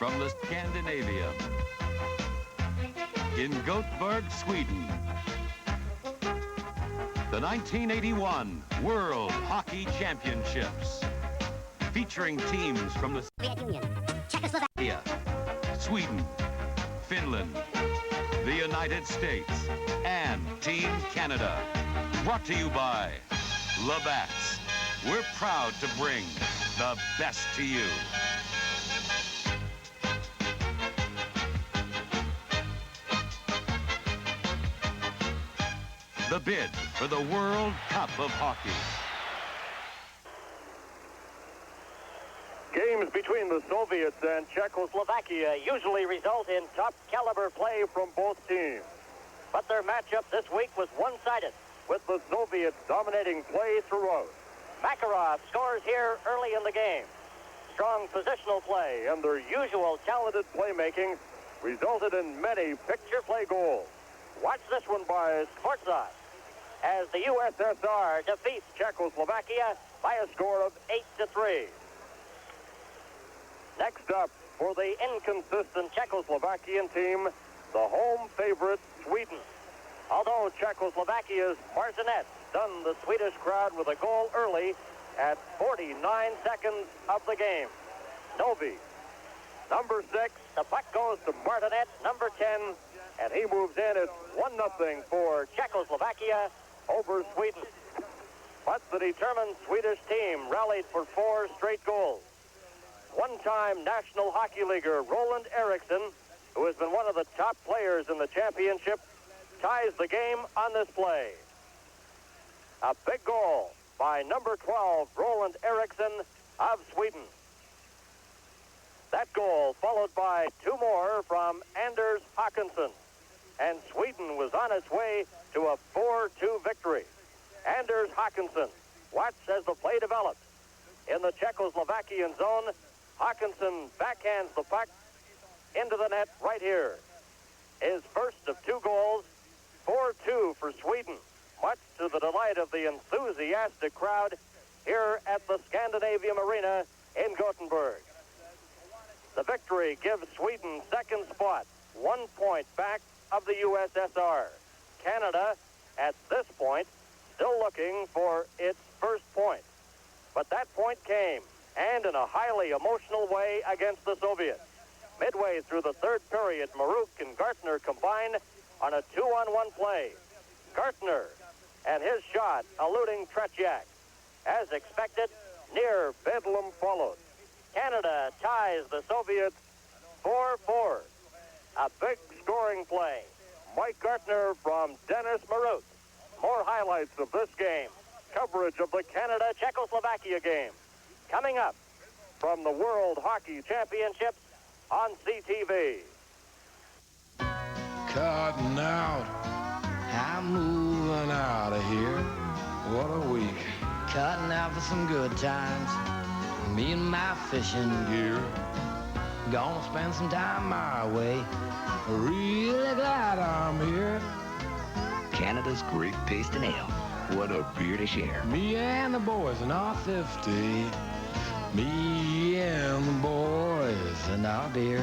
from the Scandinavia. In Gothenburg, Sweden, the 1981 World Hockey Championships, featuring teams from the Soviet Union, Czechoslovakia, Sweden, Finland, the United States, and Team Canada. Brought to you by Labatt's. We're proud to bring the best to you. The bid for the World Cup of Hockey. Games between the Soviets and Czechoslovakia usually result in top-caliber play from both teams. But their matchup this week was one-sided, with the Soviets dominating play throughout. Makarov scores here early in the game. Strong positional play and their usual talented playmaking resulted in many picture play goals. Watch this one by Skvortsov as the USSR defeats Czechoslovakia by a score of 8-3. Next up, for the inconsistent Czechoslovakian team, the home favorite, Sweden. Although Czechoslovakia's Martinet stunned the Swedish crowd with a goal early at 49 seconds of the game. Novi, number 6, the puck goes to Martinet, number 10, and he moves in. It's 1-0 for Czechoslovakia over Sweden. But the determined Swedish team rallied for 4 straight goals. One-time National Hockey Leaguer Roland Eriksson, who has been one of the top players in the championship, ties the game on this play. A big goal by number 12, Roland Eriksson of Sweden. That goal followed by 2 more from Anders Håkansson, and Sweden was on its way to a 4-2 victory. Anders Håkansson, watch as the play develops. In the Czechoslovakian zone, Håkansson backhands the puck into the net right here. His first of 2 goals, 4-2 for Sweden, much to the delight of the enthusiastic crowd here at the Scandinavium Arena in Gothenburg. The victory gives Sweden second spot, 1 point back of the USSR. Canada, at this point, still looking for its first point. But that point came, and in a highly emotional way, against the Soviets. Midway through the third period, Maruk and Gartner combine on a 2-on-1 play. Gartner and his shot eluding Tretiak. As expected, near bedlam followed. Canada ties the Soviets 4-4. A big scoring play. Mike Gartner from Dennis Maruk. More highlights of this game. Coverage of the Canada-Czechoslovakia game. Coming up from the World Hockey Championships on CTV. Cutting out. I'm moving out of here. What a week. Cutting out for some good times. Me and my fishing gear. Gonna spend some time my way. Really glad I'm here. Canada's great taste in ale. What a beer to share. Me and the boys in our 50. Me and the boys And our beer.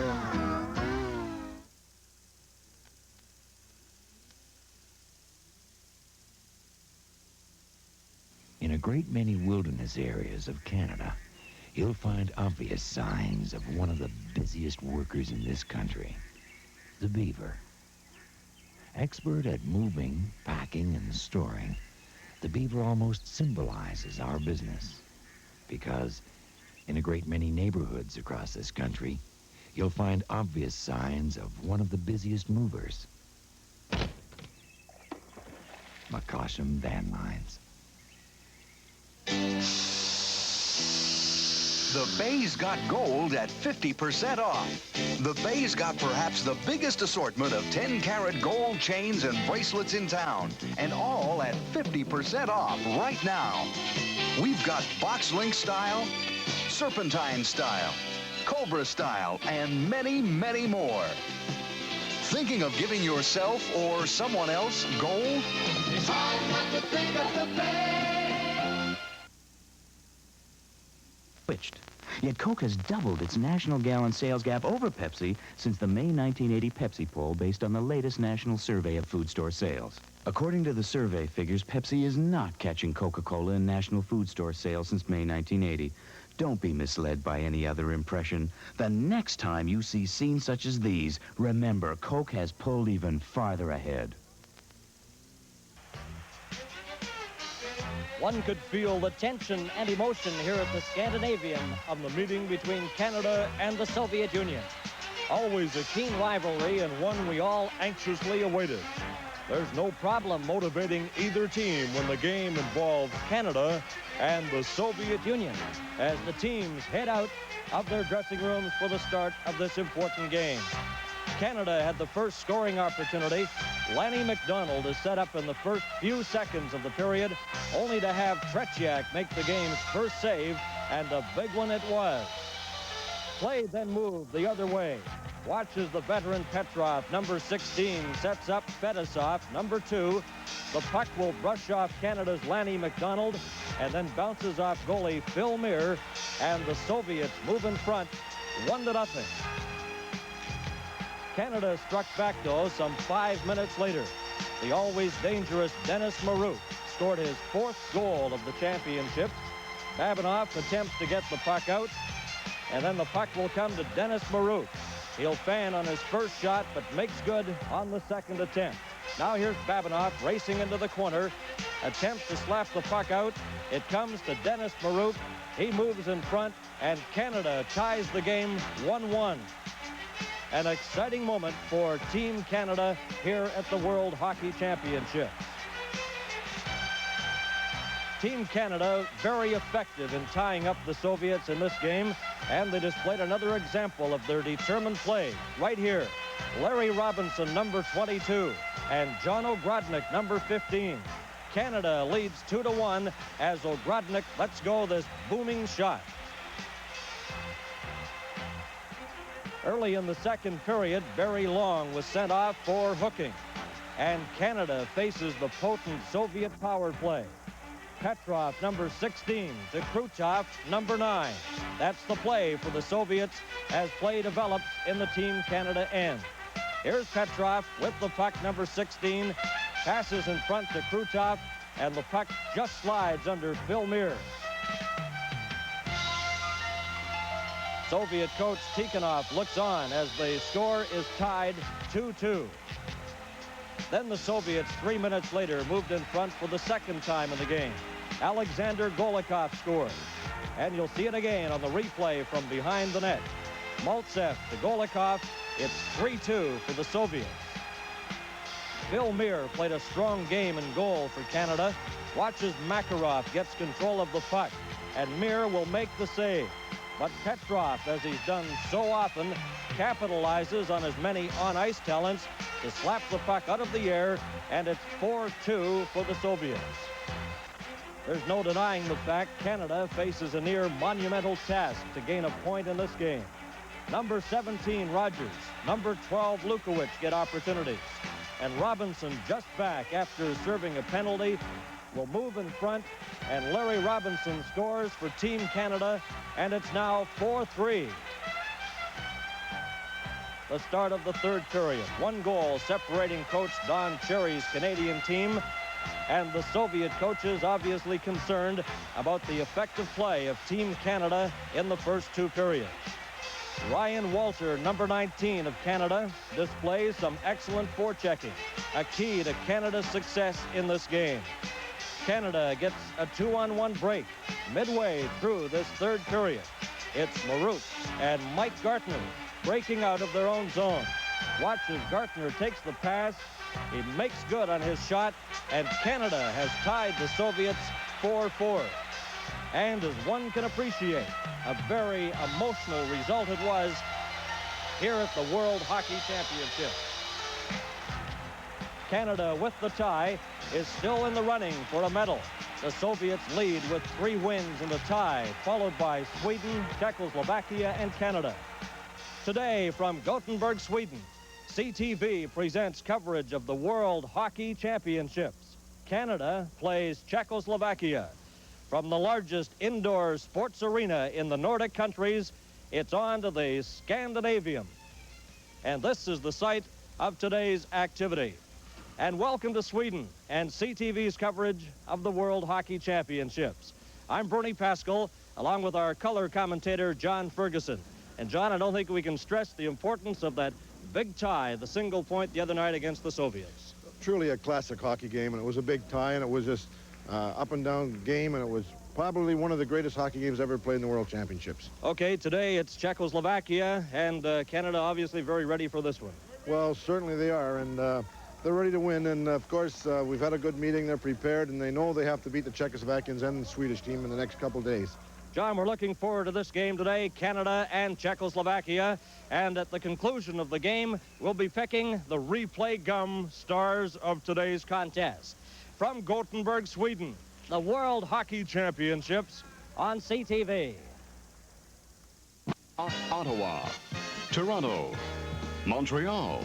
In a great many wilderness areas of Canada, you'll find obvious signs of one of the busiest workers in this country, the beaver. Expert at moving, packing, and storing, the beaver almost symbolizes our business. Because in a great many neighborhoods across this country, you'll find obvious signs of one of the busiest movers. McCosham Van Lines. The Bay's got gold at 50% off. The Bay's got perhaps the biggest assortment of 10-karat gold chains and bracelets in town, and all at 50% off right now. We've got box link style, serpentine style, cobra style, and many, many more. Thinking of giving yourself or someone else gold? It's hard not to think of the Bay. Switched. Yet Coke has doubled its national gallon sales gap over Pepsi since the May 1980 Pepsi poll based on the latest national survey of food store sales. According to the survey figures, Pepsi is not catching Coca-Cola in national food store sales since May 1980. Don't be misled by any other impression. The next time you see scenes such as these, remember, Coke has pulled even farther ahead. One could feel the tension and emotion here at the Scandinavian of the meeting between Canada and the Soviet Union. Always a keen rivalry and one we all anxiously awaited. There's no problem motivating either team when the game involves Canada and the Soviet Union as the teams head out of their dressing rooms for the start of this important game. Canada had the first scoring opportunity. Lanny McDonald is set up in the first few seconds of the period, only to have Tretiak make the game's first save, and a big one it was. Play then moved the other way. Watch as the veteran Petrov, number 16, sets up Fetisov, number 2. The puck will brush off Canada's Lanny McDonald and then bounces off goalie Phil Muir, and the Soviets move in front 1-0. Canada struck back, though, some 5 minutes later. The always dangerous Denis Maruk scored his 4th goal of the championship. Babinoff attempts to get the puck out, and then the puck will come to Denis Maruk. He'll fan on his first shot, but makes good on the second attempt. Now here's Babinoff racing into the corner, attempts to slap the puck out. It comes to Denis Maruk. He moves in front, and Canada ties the game 1-1. An exciting moment for Team Canada here at the World Hockey Championship. Team Canada very effective in tying up the Soviets in this game, and they displayed another example of their determined play right here. Larry Robinson, number 22, and John Ogrodnik, number 15. Canada leads 2-1 as Ogrodnik lets go this booming shot. Early in the second period, Barry Long was sent off for hooking, and Canada faces the potent Soviet power play. Petrov, number 16, to Krutov, number 9. That's the play for the Soviets as play develops in the Team Canada end. Here's Petrov with the puck, number 16, passes in front to Krutov, and the puck just slides under Phil Muir. Soviet coach Tikhonov looks on as the score is tied 2-2. Then the Soviets, 3 minutes later, moved in front for the second time in the game. Alexander Golikov scored. And you'll see it again on the replay from behind the net. Maltsev to Golikov. It's 3-2 for the Soviets. Phil Muir played a strong game in goal for Canada. Watch as Makarov gets control of the puck, and Muir will make the save. But Petrov, as he's done so often, capitalizes on his many on-ice talents to slap the puck out of the air, and it's 4-2 for the Soviets. There's no denying the fact Canada faces a near monumental task to gain a point in this game. Number 17, Rogers. Number 12, Lukowicz get opportunities. And Robinson, just back after serving a penalty, will move in front, and Larry Robinson scores for Team Canada, and it's now 4-3. The start of the third period. 1 goal separating coach Don Cherry's Canadian team, and the Soviet coaches obviously concerned about the effective play of Team Canada in the first 2 periods. Ryan Walter, number 19 of Canada, displays some excellent forechecking, a key to Canada's success in this game. Canada gets a 2-on-1 break midway through this third period. It's Maruk and Mike Gartner breaking out of their own zone. Watch as Gartner takes the pass. He makes good on his shot, and Canada has tied the Soviets 4-4. And as one can appreciate, a very emotional result it was here at the World Hockey Championship. Canada, with the tie, is still in the running for a medal. The Soviets lead with 3 wins in the tie, followed by Sweden, Czechoslovakia, and Canada. Today, from Gothenburg, Sweden, CTV presents coverage of the World Hockey Championships. Canada plays Czechoslovakia. From the largest indoor sports arena in the Nordic countries, it's on to the Scandinavium. And this is the site of today's activity. And welcome to Sweden and CTV's coverage of the World Hockey Championships. I'm Bernie Pascal, along with our color commentator, John Ferguson. And John, I don't think we can stress the importance of that big tie, the single point the other night against the Soviets. Truly a classic hockey game, and it was a big tie, and it was just up and down game, and it was probably one of the greatest hockey games ever played in the World Championships. Okay, today it's Czechoslovakia, and Canada obviously very ready for this one. Well, certainly they are, and they're ready to win, and of course, we've had a good meeting. They're prepared, and they know they have to beat the Czechoslovakians and the Swedish team in the next couple days. John, we're looking forward to this game today, Canada and Czechoslovakia. And at the conclusion of the game, we'll be picking the replay gum stars of today's contest. From Gothenburg, Sweden, the World Hockey Championships on CTV. Ottawa, Toronto, Montreal,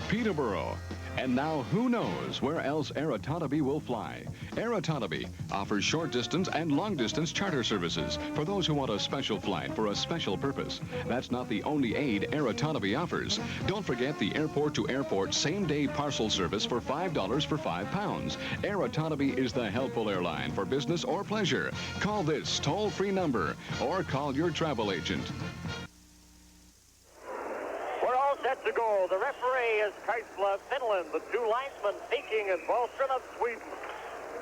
Peterborough, and now who knows where else Aerototobi will fly. Aerototobi offers short-distance and long-distance charter services for those who want a special flight for a special purpose. That's not the only aid Aerototobi offers. Don't forget the airport-to-airport same-day parcel service for $5 for £5. Aerototobi is the helpful airline for business or pleasure. Call this toll-free number or call your travel agent. Set to go. The referee is Kaisla, Finland. The two linesmen, Peking and Wallström of Sweden.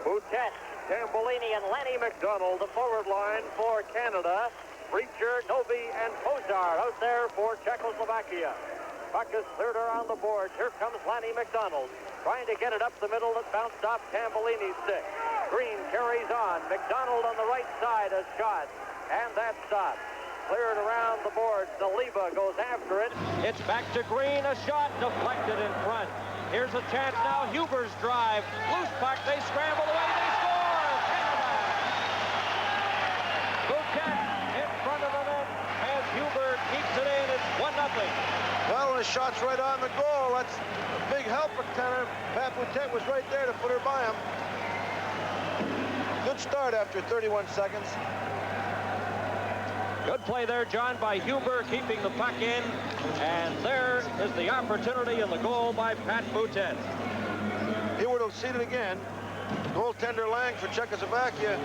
Boutet, Tambolini, and Lanny McDonald, the forward line for Canada. Breacher, Novi, and Pozar out there for Czechoslovakia. Puck is cleared around the boards. Here comes Lanny McDonald, trying to get it up the middle. That bounced off Tambolini's stick. Green carries on. McDonald on the right side, a shot, and that stop. Cleared around the boards. Saliba goes after it. It's back to Green. A shot deflected in front. Here's a chance now. Huber's drive. Loose puck. They scramble away. They score! Canada! Bouquet in front of the net as Huber keeps it in. It's 1-0. Well, when the shot's right on the goal, that's a big help for Canada. Pat Bouquet was right there to put her by him. Good start after 31 seconds. Good play there, John, by Huber, keeping the puck in. And there is the opportunity in the goal by Pat Bouquet. Hayward will see it again. Goaltender Lang for Czechoslovakia.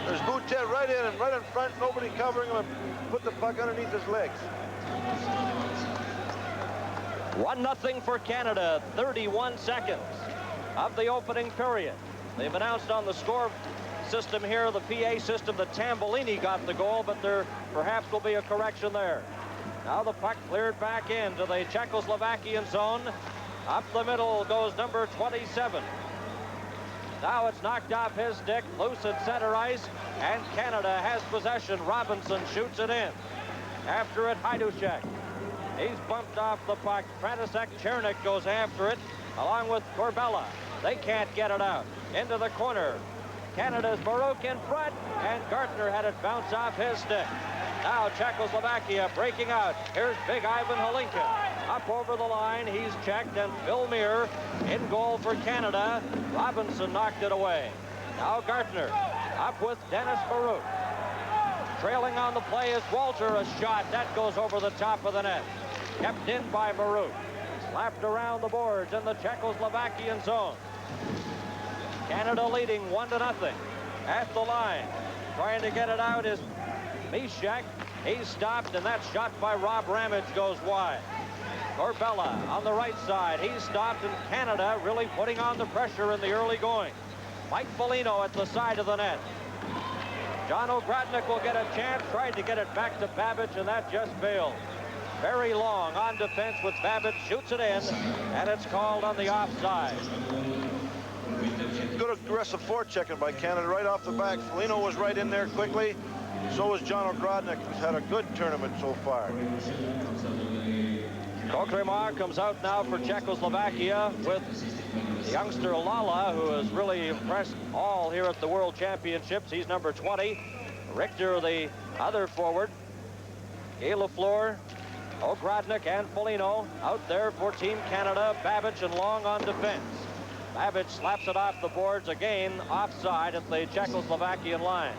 There's Bouquet right in and right in front. Nobody covering him, and put the puck underneath his legs. 1-0 for Canada, 31 seconds of the opening period. They've announced on the score system here, the PA system, that Tambolini got the goal, but there perhaps will be a correction there. Now the puck cleared back into the Czechoslovakian zone. Up the middle goes number 27. Now it's knocked off his stick, loose at center ice, and Canada has possession. Robinson shoots it in. After it, Hajdušek. He's bumped off the puck. František Černík goes after it, along with Korbela. They can't get it out. Into the corner. Canada's Baruch in front, and Gartner had it bounce off his stick. Now Czechoslovakia breaking out. Here's Big Ivan Holinka. Up over the line, he's checked, and Phil Muir in goal for Canada. Robinson knocked it away. Now Gartner up with Dennis Baruch. Trailing on the play is Walter. A shot that goes over the top of the net. Kept in by Baruch. Slapped around the boards in the Czechoslovakian zone. Canada leading 1-0 at the line. Trying to get it out is Mishak. He's stopped, and that shot by Rob Ramage goes wide. Korbela on the right side. He's stopped, and Canada really putting on the pressure in the early going. Mike Foligno at the side of the net. John O'Grodnik will get a chance. Tried to get it back to Babbage, and that just failed. Very long on defense with Babbage. Shoots it in, and it's called on the offside. Good aggressive forechecking by Canada right off the back. Foligno was right in there quickly. So was John O'Grodnik, who's had a good tournament so far. Kokremar comes out now for Czechoslovakia with youngster Lala, who has really impressed all here at the World Championships. He's number 20. Richter, the other forward. Guy Lafleur, O'Grodnik, and Foligno out there for Team Canada. Babbage and Long on defense. Babic slaps it off the boards again, offside at the Czechoslovakian line.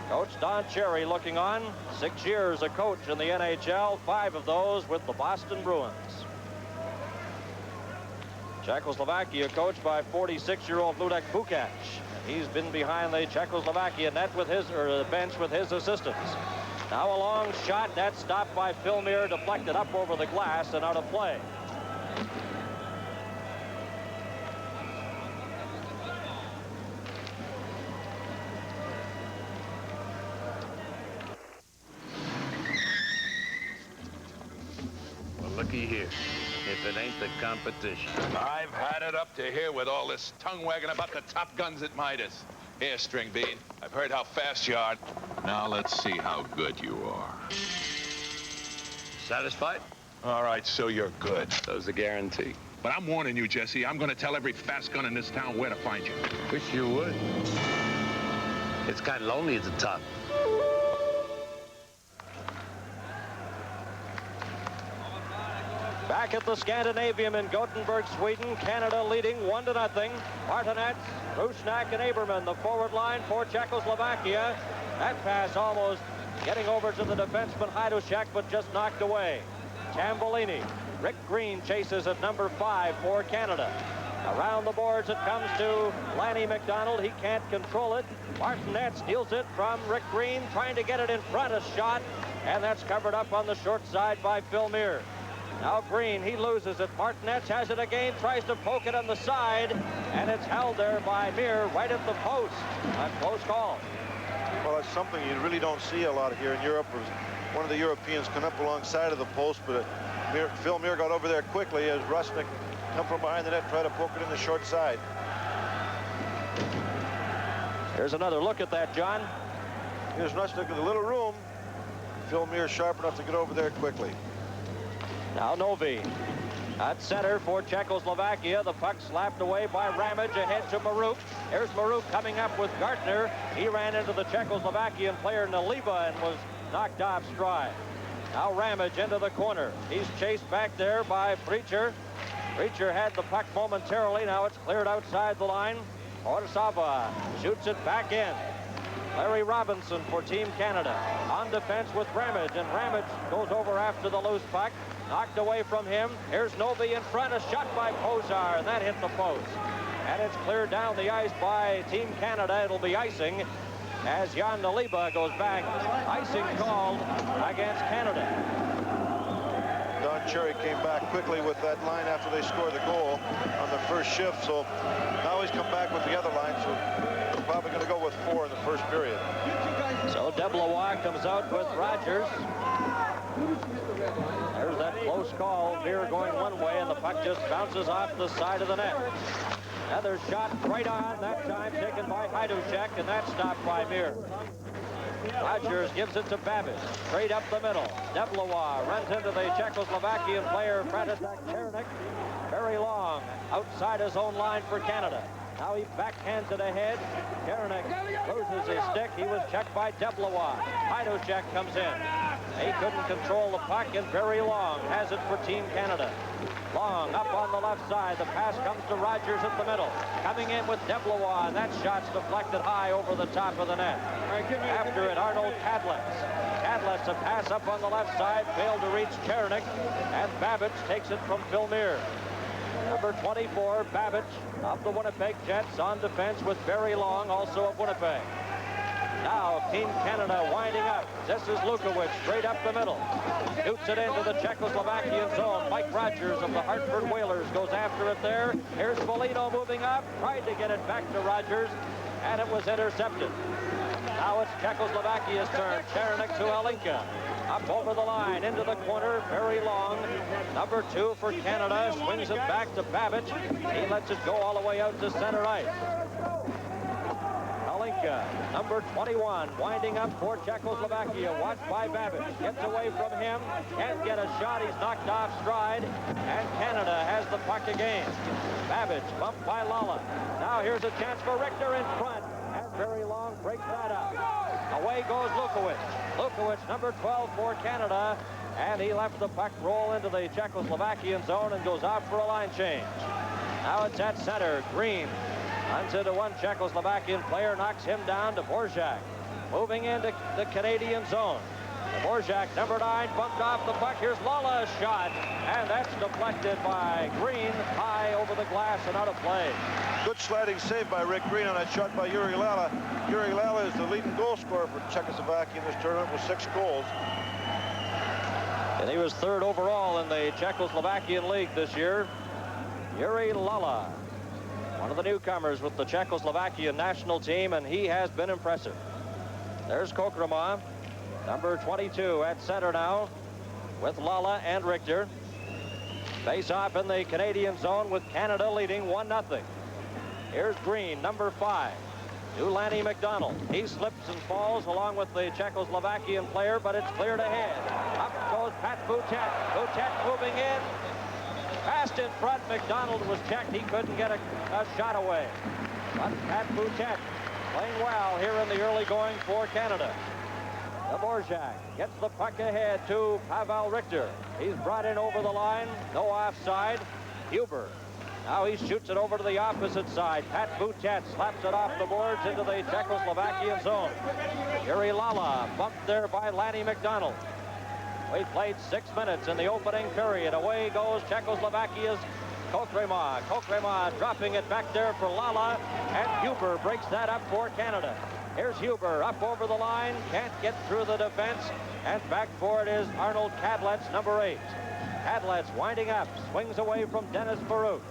Coach Don Cherry looking on. 6 years a coach in the NHL, 5 of those with the Boston Bruins. Czechoslovakia coached by 46-year-old Ludek Bukac. He's been behind the Czechoslovakia net with his bench with his assistants. Now a long shot, that's stopped by Phil Muir, deflected up over the glass and out of play. Well, looky here. If it ain't the competition. I've had it up to here with all this tongue wagging about the top guns at Midas. Here, String Bean, I've heard how fast you are. Now let's see how good you are. Satisfied? All right, so you're good. So's the guarantee. But I'm warning you, Jesse. I'm going to tell every fast gun in this town where to find you. Wish you would. It's kind of lonely at the top. Back at the Scandinavium in Gothenburg, Sweden, Canada leading 1-0. Martinez, Rusnak, and Aberman, the forward line for Czechoslovakia. That pass almost getting over to the defenseman Hajdúšek, but just knocked away. Tambellini, Rick Green chases at number 5 for Canada. Around the boards it comes to Lanny McDonald. He can't control it. Martinez steals it from Rick Green, trying to get it in front, a shot, and that's covered up on the short side by Phil Muir. Now Green, he loses it. Martinez has it again, tries to poke it on the side, and it's held there by Muir right at the post. A close call. Well, that's something you really don't see a lot here in Europe. One of the Europeans come up alongside of the post, but Phil Muir got over there quickly as Rusnak come from behind the net, try to poke it in the short side. Here's another look at that, John. Here's Rusnak with a little room. Phil Muir sharp enough to get over there quickly. Now Novi at center for Czechoslovakia. The puck slapped away by Ramage ahead to Maruk. Here's Maruk coming up with Gartner. He ran into the Czechoslovakian player Naliba and was knocked off stride. Now Ramage into the corner. He's chased back there by Preacher. Preacher had the puck momentarily. Now it's cleared outside the line. Orsava shoots it back in. Larry Robinson for Team Canada on defense with Ramage, and Ramage goes over after the loose puck. Knocked away from him. Here's Novi in front. A shot by Posar, and that hit the post. And it's cleared down the ice by Team Canada. It'll be icing as Jan Naliba goes back. Icing called against Canada. Don Cherry came back quickly with that line after they scored the goal on the first shift. So now he's come back with the other line. So we're probably going to go with 4 in the first period. So Deblois comes out with Rogers. There's that close call. Muir going one way, and the puck just bounces off the side of the net. Another shot right on, that time taken by Hajdúšek, and that's stopped by Muir. Rogers gives it to Babic, straight up the middle. Deblois runs into the Czechoslovakian player, František Černík. Very long, outside his own line for Canada. Now he backhands it ahead. Černík loses his stick. He was checked by Deblois. Hajdúšek comes in. He couldn't control the puck, and Very Long has it for Team Canada. Long up on the left side. The pass comes to Rogers at the middle. Coming in with Deblois, and that shot's deflected high over the top of the net. After it, Arnold Kadlec. Kadlec, a pass up on the left side, failed to reach Černík, and Babic takes it from Phil Muir. Number 24, Babic of the Winnipeg Jets on defense with Very Long, also of Winnipeg. Now Team Canada winding up. This is Lukowicz straight up the middle. Shoots it into the Czechoslovakian zone. Mike Rogers of the Hartford Whalers goes after it there. Here's Foligno moving up. Tried to get it back to Rogers, and it was intercepted. Now it's Czechoslovakia's turn. Černík to Alinka. Up over the line, into the corner, Very Long. Number 2 for Canada, swings it back to Babic. He lets it go all the way out to center ice. Alinka, number 21, winding up for Czechoslovakia, watched by Babic. Gets away from him, can't get a shot, he's knocked off stride, and Canada has the puck again. Babic, bumped by Lala. Now here's a chance for Richter in front, and Very Long breaks that up. Away goes Lukowicz. Lukowicz, number 12 for Canada, and he left the puck roll into the Czechoslovakian zone and goes out for a line change. Now it's at center. Green runs into one Czechoslovakian player, knocks him down to Dvorak. Moving into the Canadian zone. Dvorak, number 9, bumped off the puck. Here's Lala's shot, and that's deflected by Green, high over the glass and out of play. Good sliding save by Rick Green on that shot by Yuri Lala. Yuri Lala is the leading goal scorer for Czechoslovakia in this tournament with 6 goals. And he was 3rd overall in the Czechoslovakian league this year. Yuri Lala, one of the newcomers with the Czechoslovakian national team, and he has been impressive. There's Kokrema, number 22 at center now with Lala and Richter. Face off in the Canadian zone with Canada leading 1-0. Here's Green, number 5, to Lanny McDonald. He slips and falls along with the Czechoslovakian player, but it's cleared ahead. Up goes Pat Boutet. Boutet moving in. Fast in front. McDonald was checked. He couldn't get a shot away. But Pat Boutet playing well here in the early going for Canada. Dvorak gets the puck ahead to Pavel Richter. He's brought in over the line. No offside. Huber. Now he shoots it over to the opposite side. Pat Boutet slaps it off the boards into the Czechoslovakian zone. Yuri Lala bumped there by Lanny McDonald. We played 6 minutes in the opening period. Away goes Czechoslovakia's Kokrema. Kokrema dropping it back there for Lala, and Huber breaks that up for Canada. Here's Huber up over the line, can't get through the defense, and back for it is Arnold Kadletz, number 8. Kadletz winding up, swings away from Dennis Baruch.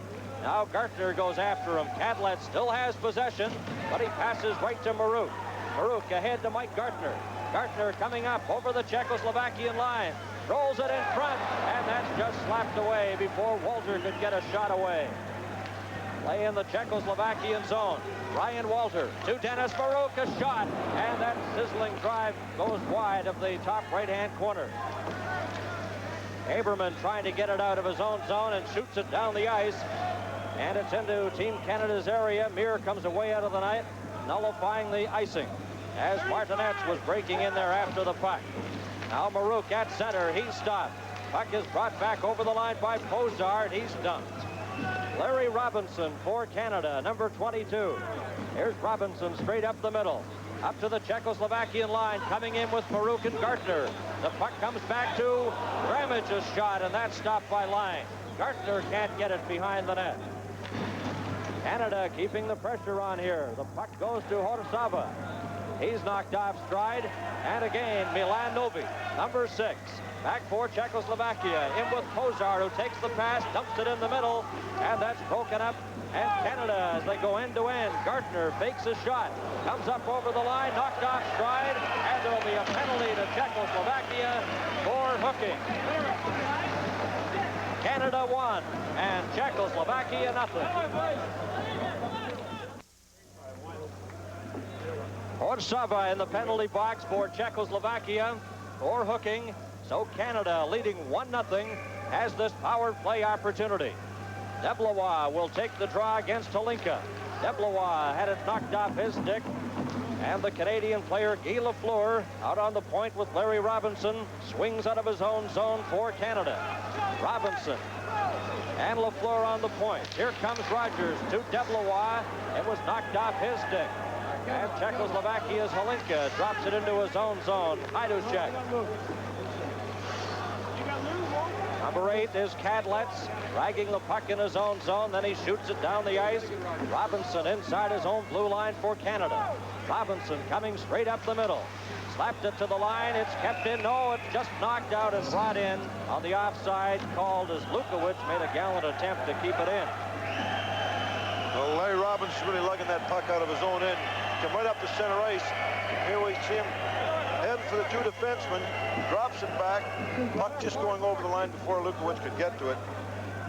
Now Gartner goes after him. Kadletz still has possession, but he passes right to Baruch. Baruch ahead to Mike Gartner. Gartner coming up over the Czechoslovakian line. Rolls it in front, and that's just slapped away before Walter could get a shot away. Play in the Czechoslovakian zone. Ryan Walter to Dennis Baruch, a shot, and that sizzling drive goes wide of the top right-hand corner. Haberman trying to get it out of his own zone and shoots it down the ice. And it's into Team Canada's area. Muir comes away out of the net, nullifying the icing as Martinez was breaking in there after the puck. Now Baruch at center. He's stopped. Puck is brought back over the line by Pozard. He's dumped. Larry Robinson for Canada, number 22. Here's Robinson straight up the middle. Up to the Czechoslovakian line, coming in with Baruch and Gartner. The puck comes back to Ramage's shot, and that's stopped by Line. Gartner can't get it behind the net. Canada keeping the pressure on here. The puck goes to Horsava. He's knocked off stride. And again, Milan Novi, number 6. Back for Czechoslovakia. In with Pozar, who takes the pass, dumps it in the middle, and that's broken up. And Canada, as they go end to end, Gartner fakes a shot, comes up over the line, knocked off stride, and there'll be a penalty to Czechoslovakia for hooking. Canada 1 and Czechoslovakia 0. Horsava in the penalty box for Czechoslovakia for hooking. So Canada, leading 1-0, has this power play opportunity. Deblois will take the draw against Holinka. Deblois had it knocked off his stick. And the Canadian player, Guy Lafleur, out on the point with Larry Robinson, swings out of his own zone for Canada. Robinson and Lafleur on the point. Here comes Rogers to Deblois. It was knocked off his stick. And Czechoslovakia's Holinka drops it into his own zone. Hajdúšek. Number 8 is Kadletz, dragging the puck in his own zone. Then he shoots it down the ice. Robinson inside his own blue line for Canada. Robinson coming straight up the middle. Slapped it to the line. It's kept in. No, it's just knocked out and brought in on the offside, called as Lukowicz made a gallant attempt to keep it in. Well, Larry Robinson's really lugging that puck out of his own end. Come right up to center ice. Here we see him heading for the 2 defensemen. Drops it back. Puck just going over the line before Lukowicz could get to it.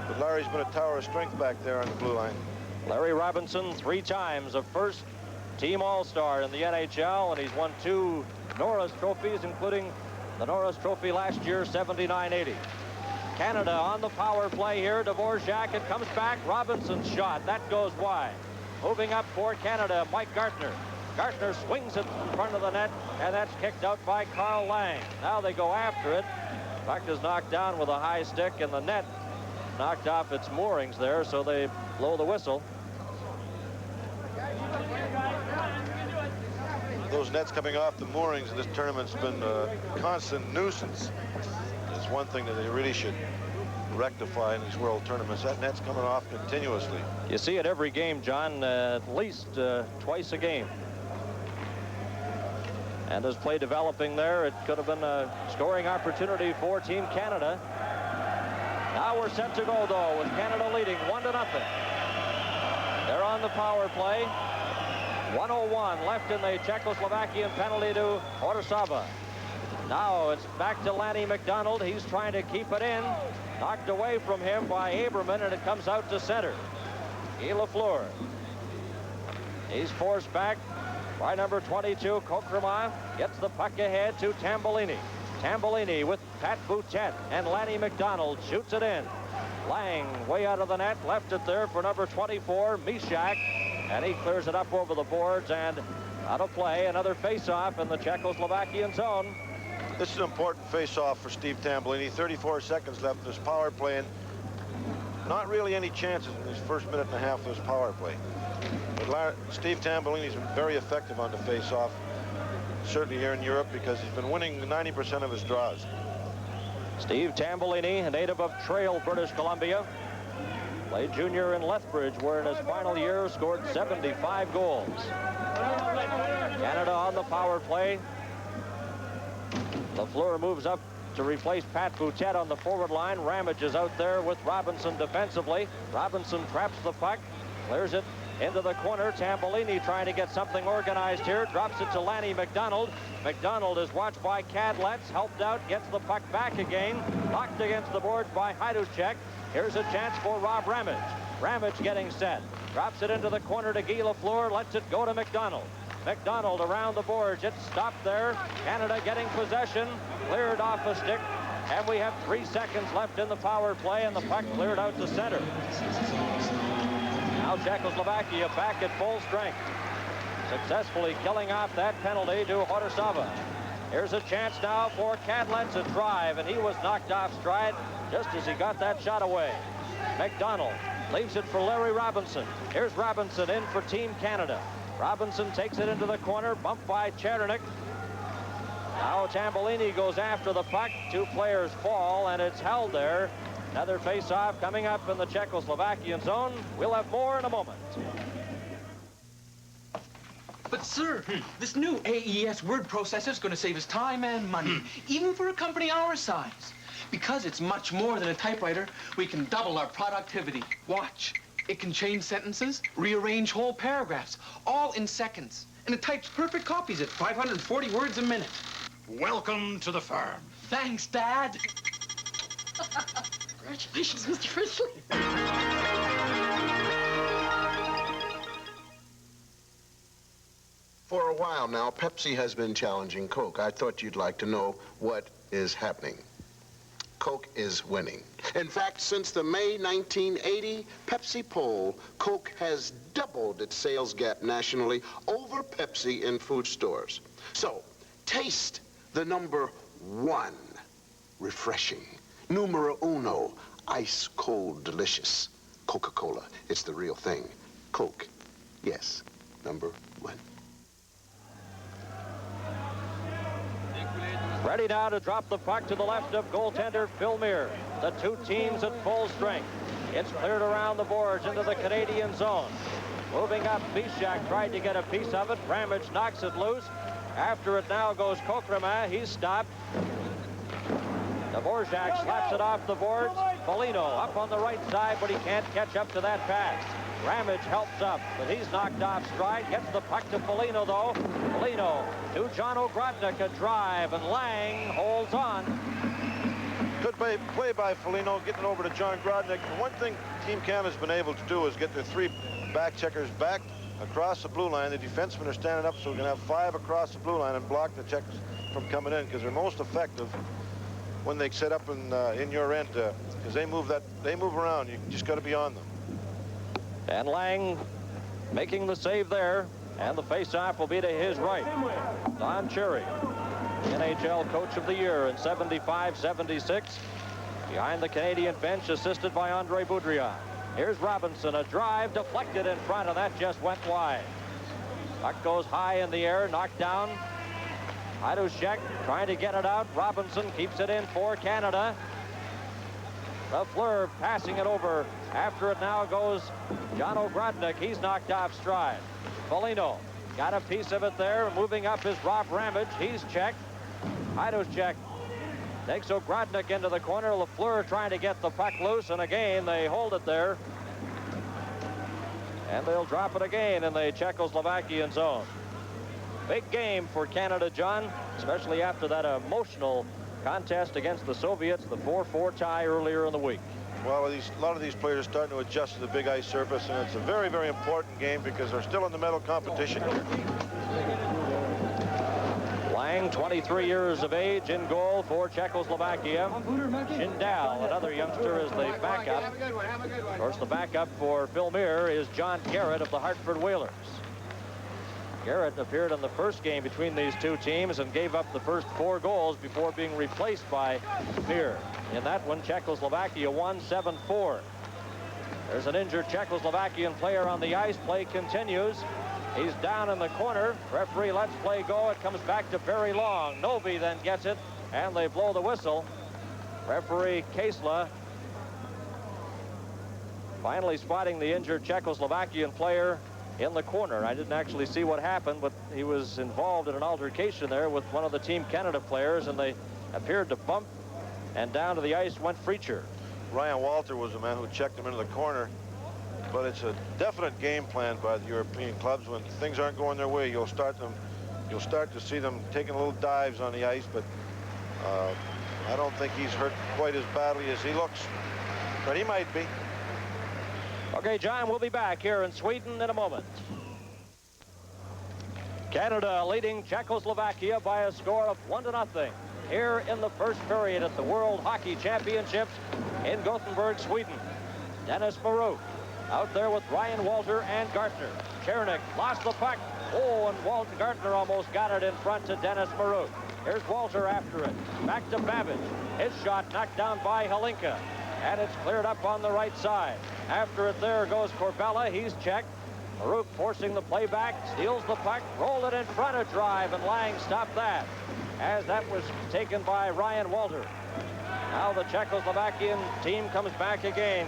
But Larry's been a tower of strength back there on the blue line. Larry Robinson, 3 times a first-team All-Star in the NHL, and he's won 2 Norris trophies, including the Norris Trophy last year, 79-80. Canada on the power play here. Dvorak, it comes back. Robinson's shot. That goes wide. Moving up for Canada, Mike Gartner. Gartner swings it in front of the net, and that's kicked out by Carl Lang. Now they go after it. Puck is knocked down with a high stick, and the net knocked off its moorings there, so they blow the whistle. Those nets coming off the moorings in this tournament's been a constant nuisance. It's one thing that they really should rectify in these world tournaments. That net's coming off continuously. You see it every game, John, at least twice a game. And as play developing there, it could have been a scoring opportunity for Team Canada. Now we're set to go, though, with Canada leading 1-0. They're on the power play. 1:01 left in the Czechoslovakian penalty to Orsava. Now it's back to Lanny McDonald. He's trying to keep it in. Knocked away from him by Aberman, and it comes out to center. Guy Lafleur. He's forced back by number 22, Kokrema. Gets the puck ahead to Tambolini. Tambolini with Pat Boutet, and Lanny McDonald shoots it in. Lang way out of the net, left it there for number 24, Mishak. And he clears it up over the boards and out of play. Another face-off in the Czechoslovakian zone. This is an important face-off for Steve Tambolini. 34 seconds left in this power play, and not really any chances in this first minute and a half of this power play. But Steve Tambolini's been very effective on the face-off, certainly here in Europe, because he's been winning 90% of his draws. Steve Tambolini, a native of Trail, British Columbia. Played junior in Lethbridge, where in his final year scored 75 goals. Canada on the power play. Lafleur moves up to replace Pat Boutet on the forward line. Ramage is out there with Robinson defensively. Robinson traps the puck, clears it into the corner. Tambolini trying to get something organized here. Drops it to Lanny McDonald. McDonald is watched by Kadletz, helped out, gets the puck back again. Knocked against the boards by Hajdušek. Here's a chance for Rob Ramage. Ramage getting set. Drops it into the corner to Guy Lafleur. Lets it go to McDonald. McDonald around the boards. It's stopped there. Canada getting possession. Cleared off a stick. And we have 3 seconds left in the power play, and the puck cleared out to center. Now Czechoslovakia back at full strength. Successfully killing off that penalty to Orsava. Here's a chance now for Kadletz to drive, and he was knocked off stride just as he got that shot away. McDonald leaves it for Larry Robinson. Here's Robinson in for Team Canada. Robinson takes it into the corner, bumped by Chernik. Now Tambolini goes after the puck. 2 players fall, and it's held there. Another face-off coming up in the Czechoslovakian zone. We'll have more in a moment. But, sir, this new AES word processor is going to save us time and money, even for a company our size. Because it's much more than a typewriter, we can double our productivity. Watch. It can change sentences, rearrange whole paragraphs, all in seconds. And it types perfect copies at 540 words a minute. Welcome to the farm. Thanks, Dad. Congratulations, Mr. Frisley. For a while now, Pepsi has been challenging Coke. I thought you'd like to know what is happening. Coke is winning. In fact, since the May 1980 Pepsi poll, Coke has doubled its sales gap nationally over Pepsi in food stores. So, taste the number 1 refreshing, numero uno, ice cold delicious Coca-Cola. It's the real thing. Coke, yes, number 1. Ready now to drop the puck to the left of goaltender Phil Muir. The 2 teams at full strength. It's cleared around the boards into the Canadian zone. Moving up, Bishak tried to get a piece of it. Ramage knocks it loose. After it now goes Kokrema. He's stopped. Dvorak slaps it off the boards. Foligno up on the right side, but he can't catch up to that pass. Ramage helps up, but he's knocked off stride. Gets the puck to Foligno, though. Foligno to John Ogrodnik, a drive, and Lang holds on. Good play by Foligno, getting over to John Grodnik. And one thing Team Canada's been able to do is get their 3 back checkers back across the blue line. The defensemen are standing up, so we're going to have 5 across the blue line and block the checkers from coming in, because they're most effective when they set up in your end, because they move around. You just got to be on them. And Lang making the save there, and the face-off will be to his right. Don Cherry, NHL Coach of the Year in 75-76. Behind the Canadian bench, assisted by Andre Boudrian. Here's Robinson, a drive deflected in front, and that just went wide. Puck goes high in the air, knocked down. Hadushek trying to get it out. Robinson keeps it in for Canada. Lafleur passing it over. After it now goes John Ogrodnik. He's knocked off stride. Foligno got a piece of it there. Moving up is Rob Ramage. He's checked. Hadushek takes Ogrodnik into the corner. Lafleur trying to get the puck loose, and again they hold it there. And they'll drop it again in the Czechoslovakian zone. Big game for Canada, John, especially after that emotional contest against the Soviets, the 4-4 tie earlier in the week. Well, a lot of these players are starting to adjust to the big ice surface, and it's a very, very important game because they're still in the medal competition here. Lang, 23 years of age, in goal for Czechoslovakia. Schindel, another youngster, is the backup. Of course, the backup for Phil Muir is John Garrett of the Hartford Whalers. Garrett appeared in the first game between these two teams and gave up the first 4 goals before being replaced by Muir. In that one, Czechoslovakia won 7-4. There's an injured Czechoslovakian player on the ice. Play continues. He's down in the corner. Referee lets play go. It comes back to Barry Long. Novi then gets it, and they blow the whistle. Referee Kasla finally spotting the injured Czechoslovakian player in the corner. I didn't actually see what happened, but he was involved in an altercation there with one of the Team Canada players, and they appeared to bump, and down to the ice went Freacher. Ryan Walter was the man who checked him into the corner. But it's a definite game plan by the European clubs. When things aren't going their way, you'll start to see them taking little dives on the ice. But I don't think he's hurt quite as badly as he looks. But he might be. Okay, John, we'll be back here in Sweden in a moment. Canada leading Czechoslovakia by a score of 1-0 here in the first period at the World Hockey Championships in Gothenburg, Sweden. Dennis Marot out there with Ryan Walter and Gartner. Chernik lost the puck. Oh, and Gartner almost got it in front to Dennis Marot. Here's Walter after it. Back to Babbage. His shot knocked down by Halinka. And it's cleared up on the right side. After it there goes Corbella. He's checked. Marot forcing the play back. Steals the puck. Rolled it in front of drive. And Lang stopped that, as that was taken by Ryan Walter. Now the Czechoslovakian team comes back again.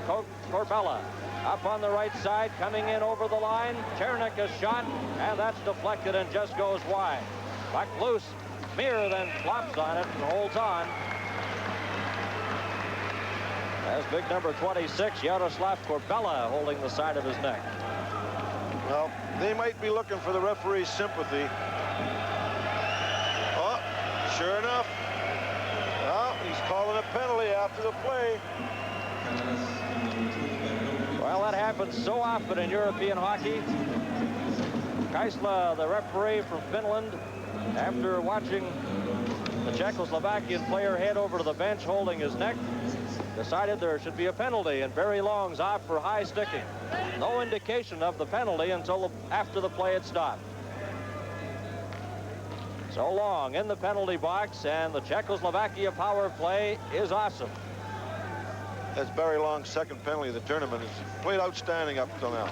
Corbella up on the right side, coming in over the line. Chernik a shot, and that's deflected and just goes wide. Puck loose. Mir then flops on it and holds on. As big number 26, Yaroslav Corbella, holding the side of his neck. Well, they might be looking for the referee's sympathy. Oh, sure enough. Oh, he's calling a penalty after the play. Well, that happens so often in European hockey. Kaisla, the referee from Finland, after watching the Czechoslovakian player head over to the bench holding his neck, decided there should be a penalty, and Barry Long's off for high sticking. No indication of the penalty until after the play had stopped. So Long in the penalty box, and the Czechoslovakia power play is awesome. That's Barry Long's second penalty of the tournament. He's played outstanding up till now.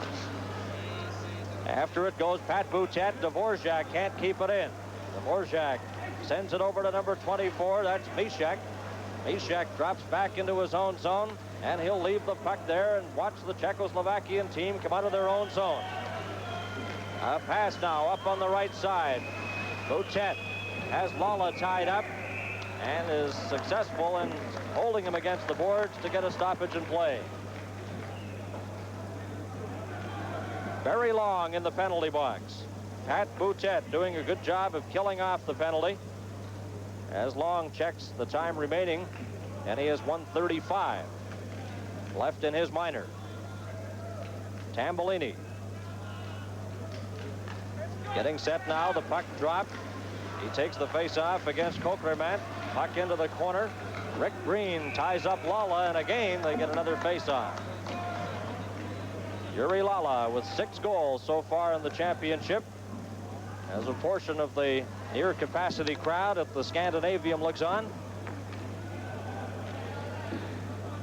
After it goes Pat Boutet. Dvorak can't keep it in. Dvorak sends it over to number 24. That's Mishek. Mishek drops back into his own zone, and he'll leave the puck there and watch the Czechoslovakian team come out of their own zone. A pass now up on the right side. Boutet has Lala tied up and is successful in holding him against the boards to get a stoppage in play. Very Long in the penalty box. Pat Boutet doing a good job of killing off the penalty, as Long checks the time remaining, and he has 1:35 left in his minor. Tambellini getting set now. The puck dropped. He takes the face-off against Kokremant. Puck into the corner. Rick Green ties up Lala, and again they get another face-off. Yuri Lala with 6 goals so far in the championship, as a portion of the near-capacity crowd at the Scandinavium looks on.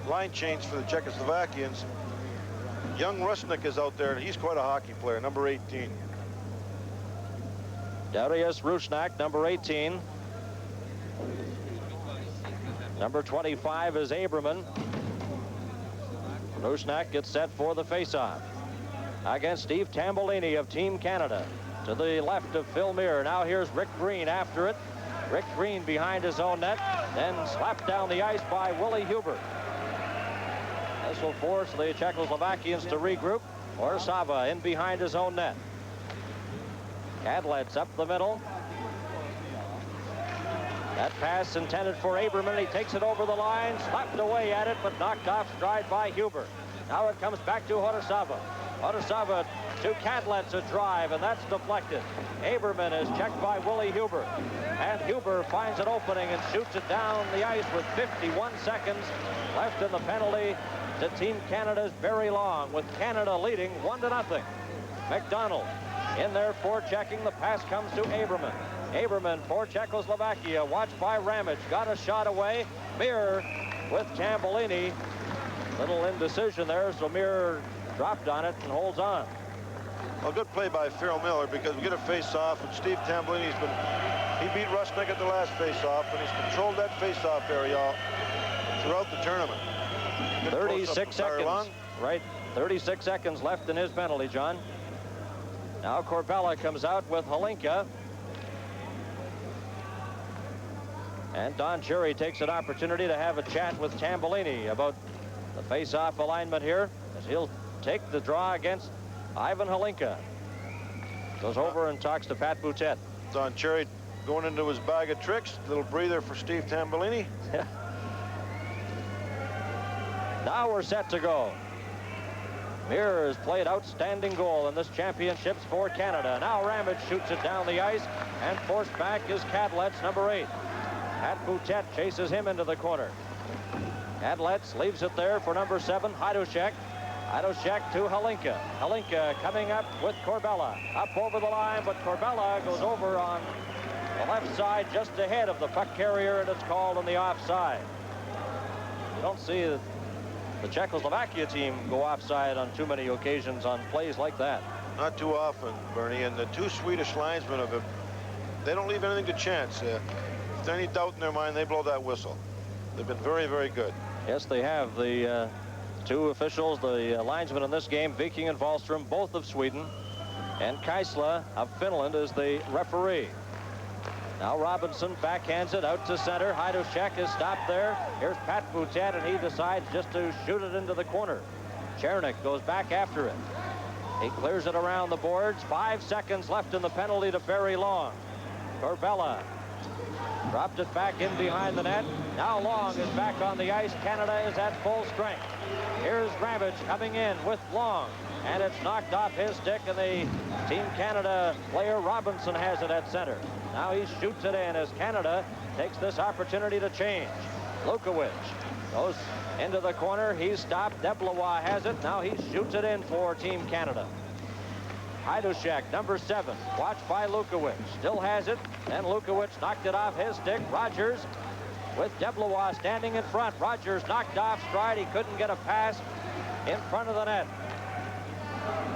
line change for the Czechoslovakians. Young Rusnik is out there, and he's quite a hockey player, number 18. Darius Rusnak, number 18. Number 25 is Aberman. Rusnak gets set for the faceoff against Steve Tambolini of Team Canada. To the left of Phil Muir. Now here's Rick Green after it. Rick Green behind his own net, then slapped down the ice by Willie Huber. This will force the Czechoslovakians to regroup. Orsava in behind his own net. Kadlet's up the middle. That pass intended for Aberman. He takes it over the line, slapped away at it, but knocked off stride by Huber. Now it comes back to Orsava. Orsava to Kadlet's a drive, and that's deflected. Aberman is checked by Willie Huber. And Huber finds an opening and shoots it down the ice with 51 seconds left in the penalty to Team Canada's Barry Long, with Canada leading 1-0. McDonald in there forechecking. The pass comes to Aberman. Aberman for Czechoslovakia, watched by Ramage, got a shot away. Muir with Tambolini. Little indecision there, so Muir dropped on it and holds on. Well, good play by Phil Miller, because we get a face-off, and Steve Tambolini's he beat Rusnik at the last face-off, and he's controlled that face-off area throughout the tournament. Good 36 seconds, right? 36 seconds left in his penalty, John. Now Corbella comes out with Holinka. And Don Cherry takes an opportunity to have a chat with Tambolini about the face-off alignment here, as he'll take the draw against Ivan Holinka. Goes over and talks to Pat Boutet. Don Cherry going into his bag of tricks. Little breather for Steve Tambolini. Now we're set to go. Muir has played outstanding goal in this championships for Canada. Now Ramage shoots it down the ice, and forced back is Kadlet's number 8. Pat Boutet chases him into the corner. Kadlet's leaves it there for number 7, Hajdusek. Hajdusek to Holinka. Holinka coming up with Corbella. Up over the line, but Corbella goes over on the left side just ahead of the puck carrier, and it's called on the offside. You don't see the Czechoslovakia team go offside on too many occasions on plays like that. Not too often, Bernie, and the two Swedish linesmen of him, they don't leave anything to chance. If there's any doubt in their mind, they blow that whistle. They've been very, very good. Yes, they have. The two officials, the linesmen in this game, Viking and Wahlstrom, both of Sweden, and Kaisla of Finland is the referee. Now Robinson backhands it out to center. Hajdusek is stopped there. Here's Pat Boutet, and he decides just to shoot it into the corner. Chernik goes back after it. He clears it around the boards. 5 seconds left in the penalty to Barry Long. Corbella dropped it back in behind the net. Now Long is back on the ice. Canada is at full strength. Here's Ramage coming in with Long, and it's knocked off his stick, and the Team Canada player Robinson has it at center. Now he shoots it in as Canada takes this opportunity to change. Lukowicz goes into the corner. He's stopped. Deblois has it. Now he shoots it in for Team Canada. Hajdusek, number 7, watched by Lukowicz. Still has it. Then Lukowicz knocked it off his stick. Rogers with Deblois standing in front. Rogers knocked off stride. He couldn't get a pass in front of the net.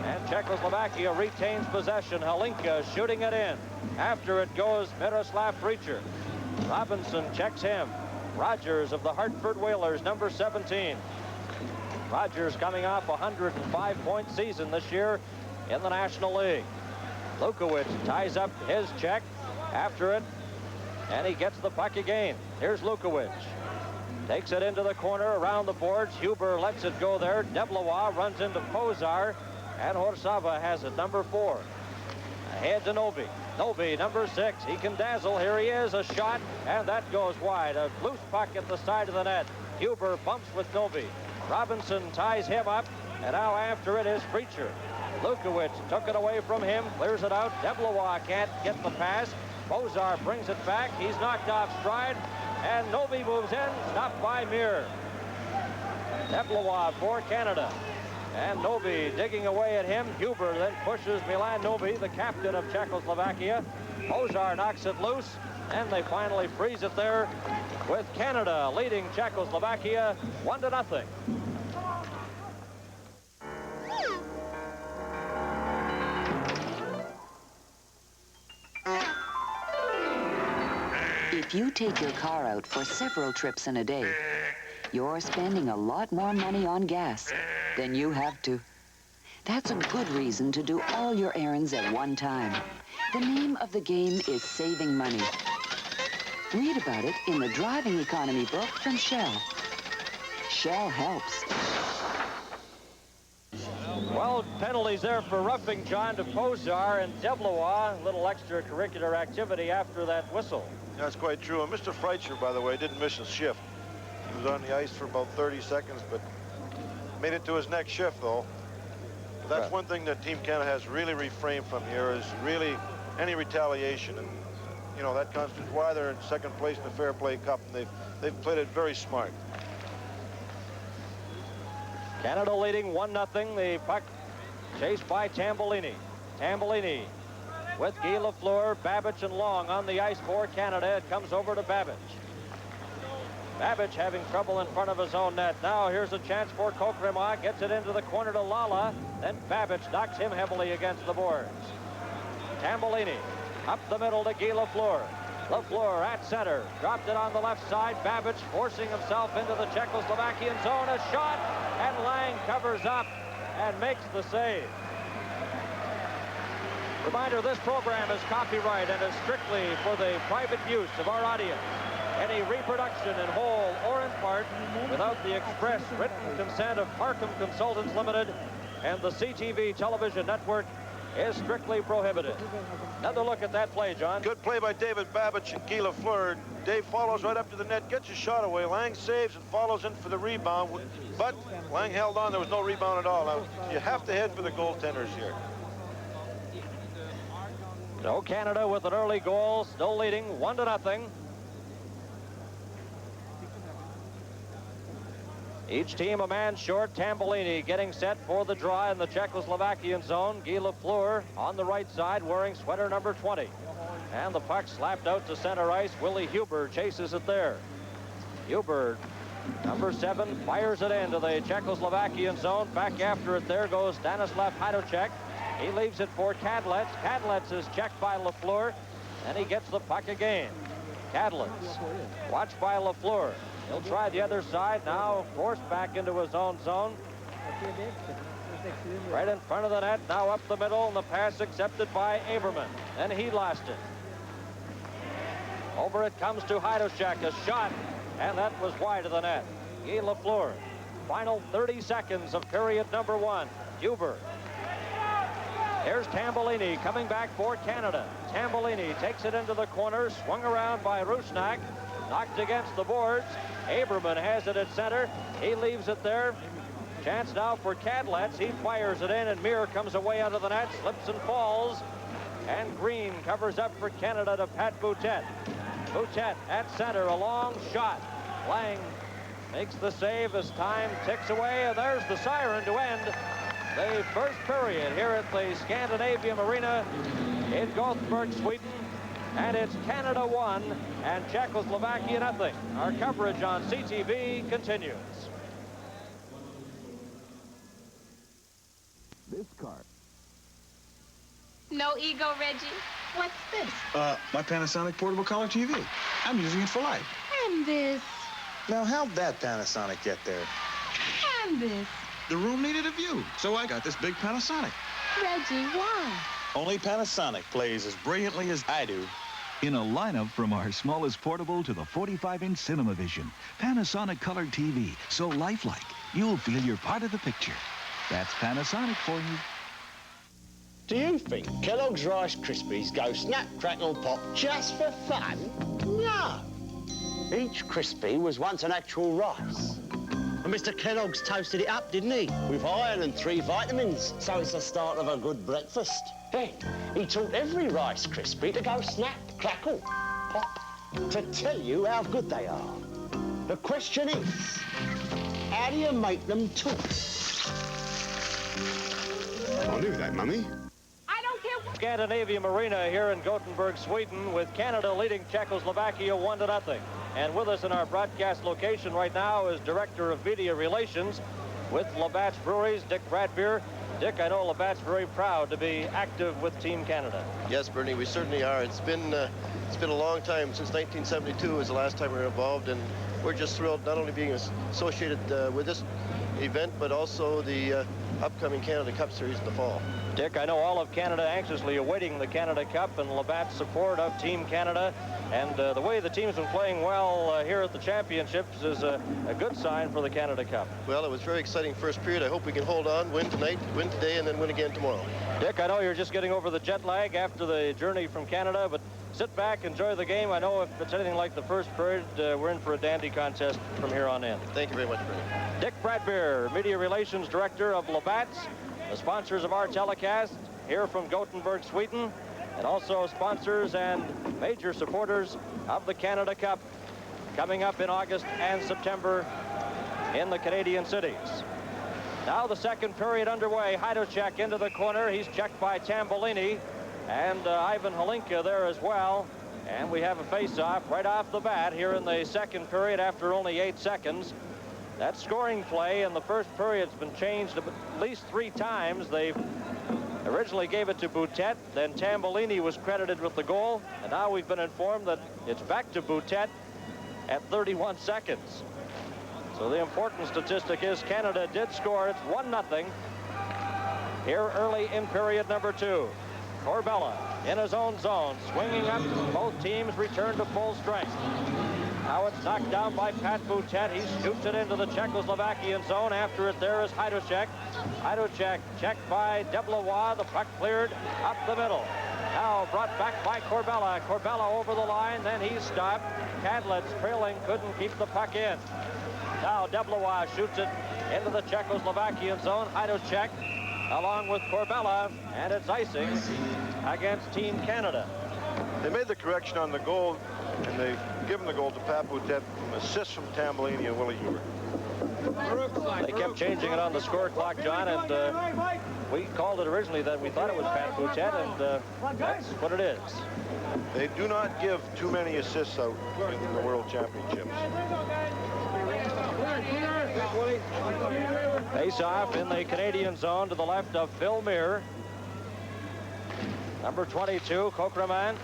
And Czechoslovakia retains possession. Holinka shooting it in. After it goes Miroslav Preacher. Robinson checks him. Rogers of the Hartford Whalers, number 17. Rogers coming off a 105-point season this year in the National League. Lukowicz ties up his check after it, and he gets the puck again. Here's Lukowicz. Takes it into the corner around the boards. Huber lets it go there. Deblois runs into Pozar, and Orsava has it, number 4. Ahead to Novi. Novi, number 6. He can dazzle. Here he is, a shot, and that goes wide. A loose puck at the side of the net. Huber bumps with Novi. Robinson ties him up, and now after it is Preacher. Lukowicz took it away from him, clears it out. Deblois can't get the pass. Bozar brings it back. He's knocked off stride, and Novi moves in, stopped by Muir. Deblois for Canada. And Novi digging away at him. Huber then pushes Milan Novi, the captain of Czechoslovakia. Bozar knocks it loose, And they finally freeze it there with Canada leading Czechoslovakia 1-0. If you take your car out for several trips in a day, you're spending a lot more money on gas than you have to. That's a good reason to do all your errands at one time. The name of the game is saving money. Read about it in the driving economy book from Shell. Shell helps. Well, penalties there for roughing John to Posar and Devlois. A little extracurricular activity after that whistle. That's quite true. And Mr. Freitzer, by the way, didn't miss a shift. He was on the ice for about 30 seconds, but made it to his next shift, though. But that's Right. one thing that Team Canada has really refrained from here is really any retaliation. And, you know, that constitutes why they're in second place in the Fair Play Cup, and they've played it very smart. Canada leading 1-0. The puck chased by Tambolini. Tambolini with Guy Lafleur, Babbage, and Long on the ice for Canada. It comes over to Babbage. Babbage having trouble in front of his own net. Now here's a chance for Coqueremont. Gets it into the corner to Lala. Then Babbage knocks him heavily against the boards. Tambolini up the middle to Guy Lafleur. Lafleur at center. Dropped it on the left side. Babbage forcing himself into the Czechoslovakian zone. A shot, and Lang covers up and makes the save. Reminder, this program is copyright and is strictly for the private use of our audience. Any reproduction in whole or in part without the express written consent of Parkham Consultants Limited and the CTV television network is strictly prohibited. Another look at that play, John. Good play by David Babbage and Guy Lafleur. Dave follows right up to the net, gets a shot away. Lang saves and follows in for the rebound, but Lang held on. There was no rebound at all. Now, you have to head for the goaltenders here. So Canada with an early goal, still leading 1-0. Each team a man short. Tambolini getting set for the draw in the Czechoslovakian zone. Guy Lafleur on the right side wearing sweater number 20. And the puck slapped out to center ice. Willie Huber chases it there. Huber, number 7, fires it into the Czechoslovakian zone. Back after it there goes Stanislav Hajdacek. He leaves it for Kadlec. Kadlec is checked by Lafleur, and he gets the puck again. Kadlec, watched by Lafleur. He'll try the other side now, forced back into his own zone. Right in front of the net, now up the middle, and the pass accepted by Aberman. And he lost it. Over it comes to Hajdacek, a shot, and that was wide of the net. Guy Lafleur, final 30 seconds of period number 1. Huber. Here's Tambolini coming back for Canada. Tambolini takes it into the corner, swung around by Rusnak, knocked against the boards. Aberman has it at center. He leaves it there. Chance now for Kadlec. He fires it in, and Mir comes away under the net, slips and falls. And Green covers up for Canada to Pat Boutet. Boutet at center, a long shot. Lang makes the save as time ticks away, and there's the siren to end the first period here at the Scandinavium Arena in Gothenburg, Sweden. And it's Canada 1 and Czechoslovakia 0. Our coverage on CTV continues. This car. No ego, Reggie. What's this? My Panasonic portable color TV. I'm using it for life. And this. Now, how'd that Panasonic get there? And this. The room needed a view, so I got this big Panasonic. Reggie, why? Only Panasonic plays as brilliantly as I do. In a lineup from our smallest portable to the 45-inch CinemaVision, Panasonic Color TV, so lifelike, you'll feel you're part of the picture. That's Panasonic for you. Do you think Kellogg's Rice Krispies go snap, crackle, pop just for fun? No. Each Crispy was once an actual rice. And Mr. Kellogg's toasted it up, didn't he? With iron and 3 vitamins. So it's the start of a good breakfast. Then he taught every Rice Krispie to go snap, crackle, pop, to tell you how good they are. The question is, how do you make them talk? I knew that, Mummy. I don't care what... Scandinavian Arena here in Gothenburg, Sweden, with Canada leading Czechoslovakia 1-0. And with us in our broadcast location right now is Director of Media Relations with Labatt's Breweries, Dick Bradbeer. Dick, I know Labatt's very proud to be active with Team Canada. Yes, Bernie, we certainly are. It's been a long time. Since 1972 was the last time we were involved, and we're just thrilled not only being associated with this event, but also the upcoming Canada Cup Series in the fall. Dick, I know all of Canada anxiously awaiting the Canada Cup and Labatt's support of Team Canada. And the way the team's been playing well here at the championships is a good sign for the Canada Cup. Well, it was very exciting first period. I hope we can hold on, win tonight, win today, and then win again tomorrow. Dick, I know you're just getting over the jet lag after the journey from Canada, but sit back, enjoy the game. I know if it's anything like the first period, we're in for a dandy contest from here on in. Thank you very much, Bernie. Dick Bradbeer, Media Relations Director of Labatt's, the sponsors of our telecast here from Gothenburg, Sweden, and also sponsors and major supporters of the Canada Cup coming up in August and September in the Canadian cities. Now the second period underway. Hajduk into the corner. He's checked by Tambolini and Ivan Halinka there as well. And we have a face-off right off the bat here in the second period after only 8 seconds. That scoring play in the first period's been changed at least 3 times. They originally gave it to Boutet, then Tambolini was credited with the goal, and now we've been informed that it's back to Boutet at 31 seconds. So the important statistic is Canada did score. It's 1-0 here early in period number 2. Corbella in his own zone, swinging up. Both teams return to full strength. Now it's knocked down by Pat Boutet. He shoots it into the Czechoslovakian zone. After it there is Hajduk. Hajduk checked by Deblois. The puck cleared up the middle. Now brought back by Corbella. Corbella over the line, then he's stopped. Kadlet's trailing, couldn't keep the puck in. Now Deblois shoots it into the Czechoslovakian zone. Hajduk along with Corbella, and it's icing against Team Canada. They made the correction on the goal, and they given the goal to Pat Boutet, an assist from Tambolini and Willie Huber. They kept changing it on the score clock, John, and we called it originally that we thought it was Pat Boutet, and that's what it is. They do not give too many assists out in the World Championships. Face off in the Canadian zone to the left of Phil Muir. Number 22, Kokreman.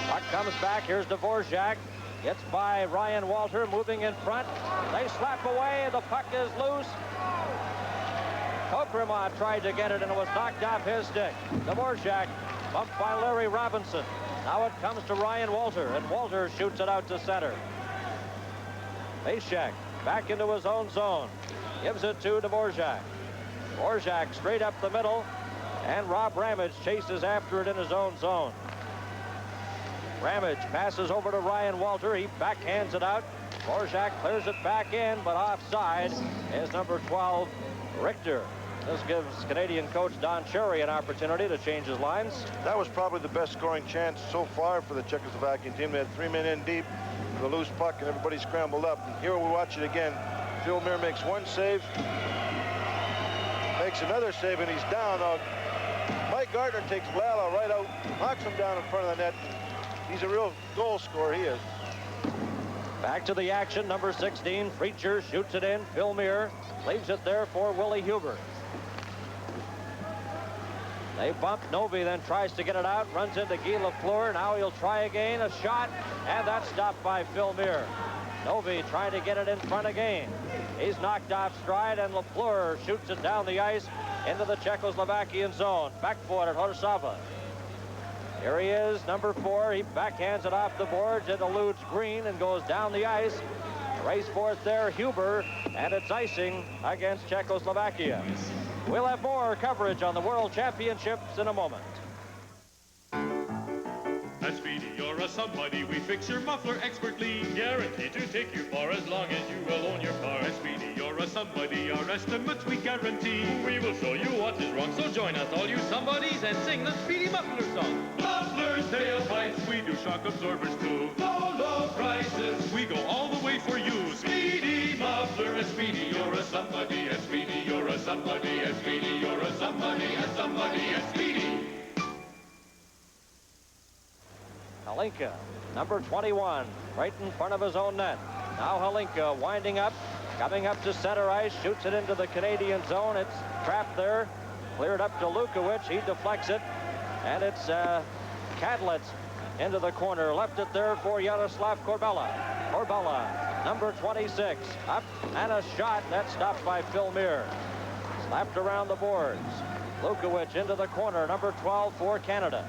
Puck comes back. Here's Dvorak. Gets by Ryan Walter, moving in front. They slap away. The puck is loose. Kokreman tried to get it, and it was knocked off his stick. Dvorak bumped by Larry Robinson. Now it comes to Ryan Walter, and Walter shoots it out to center. Meshack back into his own zone. Gives it to Dvorak. Dvorak straight up the middle, and Rob Ramage chases after it in his own zone. Ramage passes over to Ryan Walter. He backhands it out. Dvorak clears it back in, but offside is number 12, Richter. This gives Canadian coach Don Cherry an opportunity to change his lines. That was probably the best scoring chance so far for the Czechoslovakian team. They had 3 men in deep, the loose puck, and everybody scrambled up. And here we watch it again. Phil Muir makes one save, makes another save, and he's down. Mike Gardner takes Lala right out, knocks him down in front of the net. He's a real goal scorer, he is. Back to the action, number 16, Freacher shoots it in. Phil Muir leaves it there for Willie Huber. They bump. Novi then tries to get it out, runs into Guy Lafleur. Now he'll try again, a shot, and that's stopped by Phil Muir. Novi trying to get it in front again. He's knocked off stride, and Lafleur shoots it down the ice into the Czechoslovakian zone. Backboard at Horsava. Here he is, number 4. He backhands it off the boards. It eludes Green and goes down the ice. Race for it there, Huber, and it's icing against Czechoslovakia. We'll have more coverage on the World Championships in a moment. At Speedy, you're a somebody. We fix your muffler expertly. Guaranteed to take you far as long as you will own your car. At Speedy, you're a somebody. Our estimates we guarantee. We will show you what is wrong. So join us, all you somebodies, and sing the Speedy Muffler song. Mufflers, tailpipes, we do shock absorbers too. Low, low prices. We go all the way for you. Speedy Muffler. At Speedy, you're a somebody. At Speedy, you're a somebody. At Speedy, you're a somebody. At somebody. At Speedy. Halinka, number 21, right in front of his own net. Now Halinka winding up, coming up to center ice, shoots it into the Canadian zone. It's trapped there, cleared up to Lukowicz. He deflects it, and it's Kadlitz into the corner. Left it there for Yaroslav Korbela. Korbela, number 26, up and a shot. That's stopped by Phil Muir. Slapped around the boards. Lukowicz into the corner, number 12 for Canada.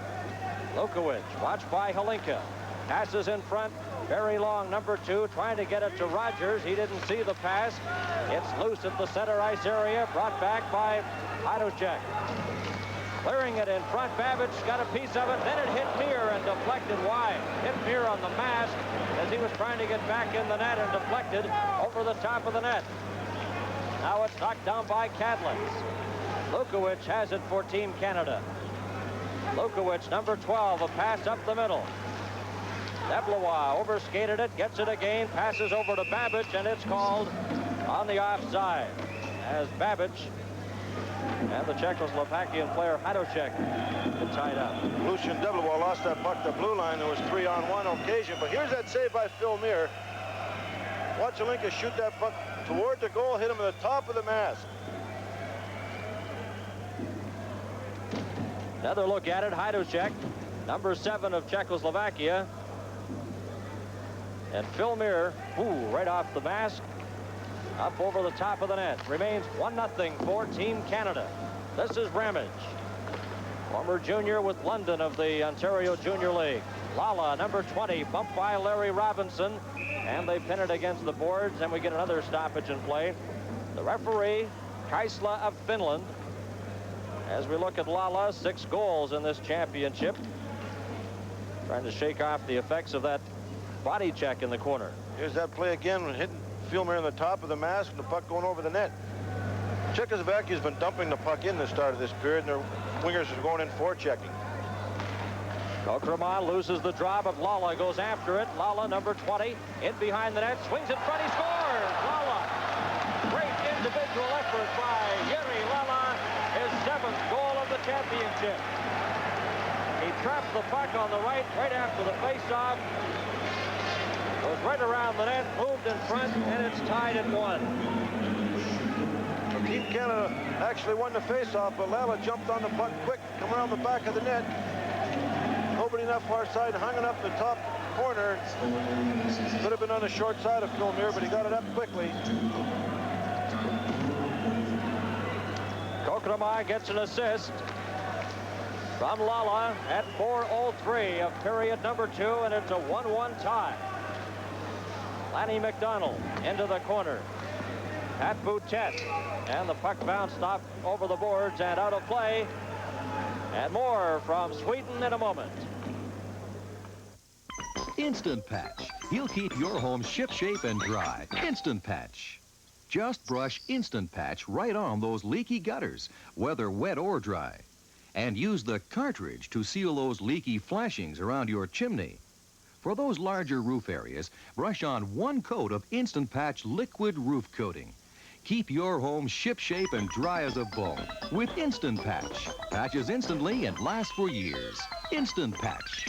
Lukowicz, watched by Halinka. Passes in front, very long, number 2, trying to get it to Rogers. He didn't see the pass. It's loose at the center ice area, brought back by Hadushek. Clearing it in front, Babbage got a piece of it, then it hit Muir and deflected wide. Hit Muir on the mask as he was trying to get back in the net and deflected over the top of the net. Now it's knocked down by Kadlitz. Lukowicz has it for Team Canada. Lukowicz, number 12, a pass up the middle. Deblois overskated it, gets it again, passes over to Babbage, and it's called on the offside as Babbage and the Czechoslovakian player Hadushek get tied up. Lucien Deblois lost that puck to blue line. There was 3-on-1 occasion, but here's that save by Phil Muir. Watch Halinka shoot that puck toward the goal, hit him at the top of the mask. Another look at it, Hadushek, number 7 of Czechoslovakia. And Phil Muir, right off the mask, up over the top of the net. Remains 1-0 for Team Canada. This is Ramage, former junior with London of the Ontario Junior League. Lala, number 20, bumped by Larry Robinson, and they pin it against the boards, and we get another stoppage in play. The referee, Kaisla of Finland. As we look at Lala, 6 goals in this championship. Trying to shake off the effects of that body check in the corner. Here's that play again, hitting Phil Muir on the top of the mask and the puck going over the net. Czechoslovakia's been dumping the puck in the start of this period, and their wingers are going in forechecking. Kokrama loses the draw, but Lala goes after it. Lala, number 20, in behind the net, swings in front, he scores! Lala! Great individual effort by Yuri Lala, his 7th goal of the championship. He trapped the puck on the right after the face-off. Goes right around the net, moved in front, and it's tied at 1. Team Canada actually won the face-off, but Lala jumped on the puck quick, come around the back of the net. Nobody in that far side, hung it up the top corner. Could have been on the short side of Phil Muir, but he got it up quickly. Kokrama gets an assist from Lala at 4:03 of period number 2, and it's a 1-1 tie. Lanny McDonald into the corner. Pat Boutet, and the puck bounced off over the boards and out of play. And more from Sweden in a moment. Instant Patch. He'll keep your home ship-shape and dry. Instant Patch. Just brush Instant Patch right on those leaky gutters, whether wet or dry. And use the cartridge to seal those leaky flashings around your chimney. For those larger roof areas, brush on 1 coat of Instant Patch liquid roof coating. Keep your home ship-shape and dry as a bone with Instant Patch. Patches instantly and last for years. Instant Patch.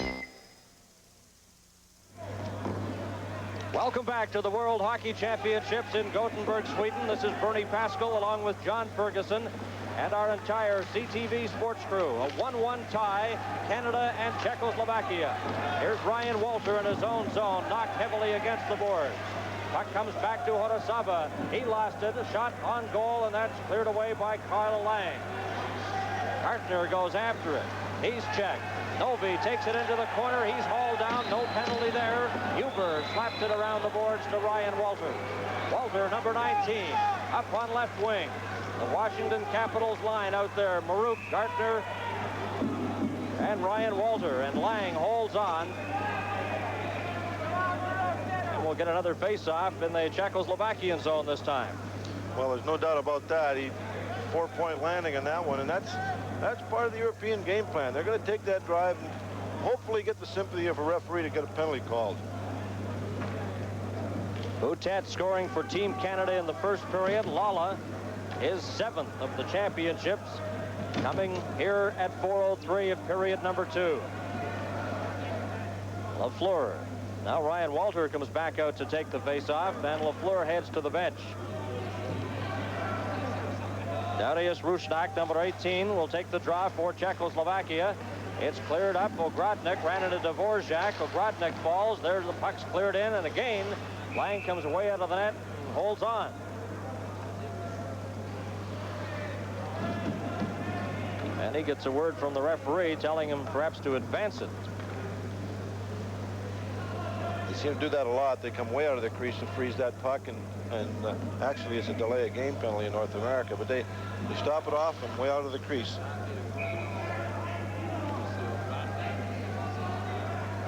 Welcome back to the World Hockey Championships in Gothenburg, Sweden. This is Bernie Pascal along with John Ferguson and our entire CTV sports crew. A 1-1 tie, Canada and Czechoslovakia. Here's Ryan Walter in his own zone, knocked heavily against the boards. Puck comes back to Horosava. He lost it, a shot on goal, and that's cleared away by Carl Lang. Gartner goes after it. He's checked. Novi takes it into the corner. He's hauled down, no penalty there. Huber slaps it around the boards to Ryan Walter. Walter, number 19, up on left wing. The Washington Capitals line out there. Maruk, Gartner, and Ryan Walter. And Lang holds on. And we'll get another face-off in the Czechoslovakian zone this time. Well, there's no doubt about that. He 4-point landing on that one, and that's part of the European game plan. They're going to take that drive and hopefully get the sympathy of a referee to get a penalty called. Boutet scoring for Team Canada in the first period. Lala is 7th of the championships, coming here at 4:03 of period number 2. LaFleur. Now Ryan Walter comes back out to take the face-off, and LaFleur heads to the bench. Darius Rushnak, number 18, will take the draw for Czechoslovakia. It's cleared up. Ogrodnik ran into Dvorak. Ogrodnik falls. There's the puck's cleared in, and again, Lang comes way out of the net and holds on. And he gets a word from the referee telling him perhaps to advance it. They seem to do that a lot. They come way out of the crease to freeze that puck, and actually it's a delay of game penalty in North America, but they stop it off from way out of the crease.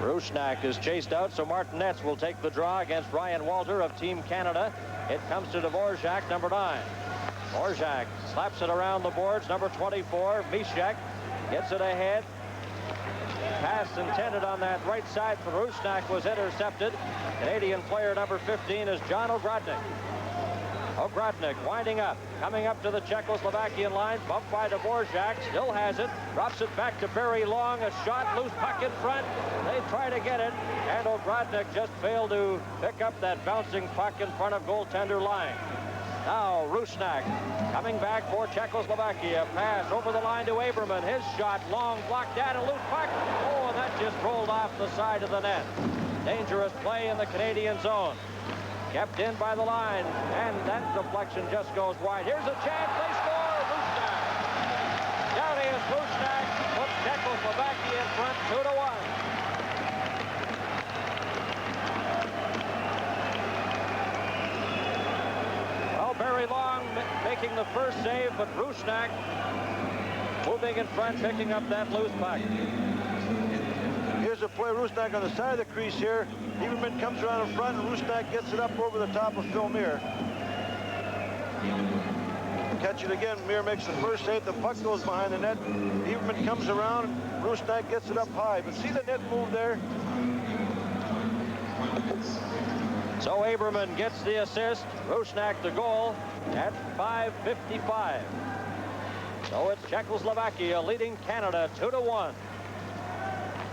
Rushnak is chased out, so Martinez will take the draw against Ryan Walter of Team Canada. It comes to Dvorak, number 9. Dvorak slaps it around the boards. Number 24, Mishek, gets it ahead. Pass intended on that right side for Rushnak was intercepted. Canadian player number 15 is John Ogrodnik. Ogrodnik winding up, coming up to the Czechoslovakian line, bumped by Dvorak, still has it, drops it back to Barry Long, a shot, loose puck in front. They try to get it, and Ogrodnik just failed to pick up that bouncing puck in front of goaltender Lang. Now Rushnak coming back for Czechoslovakia. Pass over the line to Aberman. His shot, long blocked out, a loose puck. Oh, and that just rolled off the side of the net. Dangerous play in the Canadian zone. Kept in by the line, and that deflection just goes wide. Here's a chance, they score, Rushnak. Darius Rushnak puts Czechoslovakia in front 2-1. Well, Barry Long making the first save, but Rushnak moving in front, picking up that loose puck. Here's a play, Rushnak on the side of the crease here. Lieberman comes around in front, and Rushnak gets it up over the top of Phil Muir. Catch it again, Muir makes the first save, the puck goes behind the net. Lieberman comes around, Rushnak gets it up high, but see the net move there? So Aberman gets the assist, Rushnak the goal at 5:55. So it's Czechoslovakia leading Canada 2-1.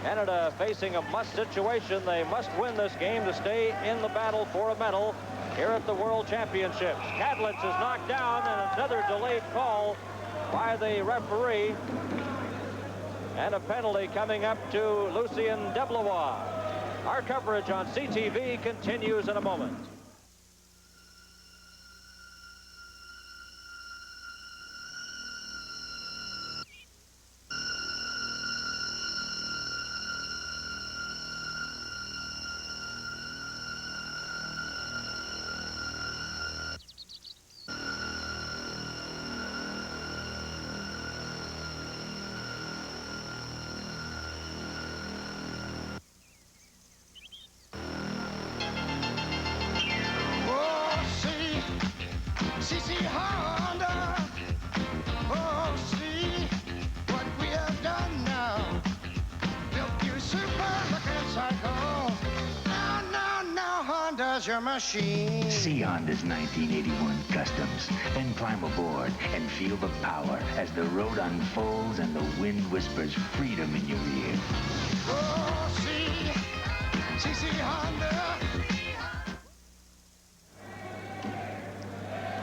Canada facing a must situation. They must win this game to stay in the battle for a medal here at the World Championships. Kadlitz is knocked down, and another delayed call by the referee. And a penalty coming up to Lucien Deblois. Our coverage on CTV continues in a moment. CC Honda, oh, see what we have done now. Built you super-looking cycle. Now, Honda's your machine. See Honda's 1981 Customs, then climb aboard and feel the power as the road unfolds and the wind whispers freedom in your ear. Oh, see, CC Honda.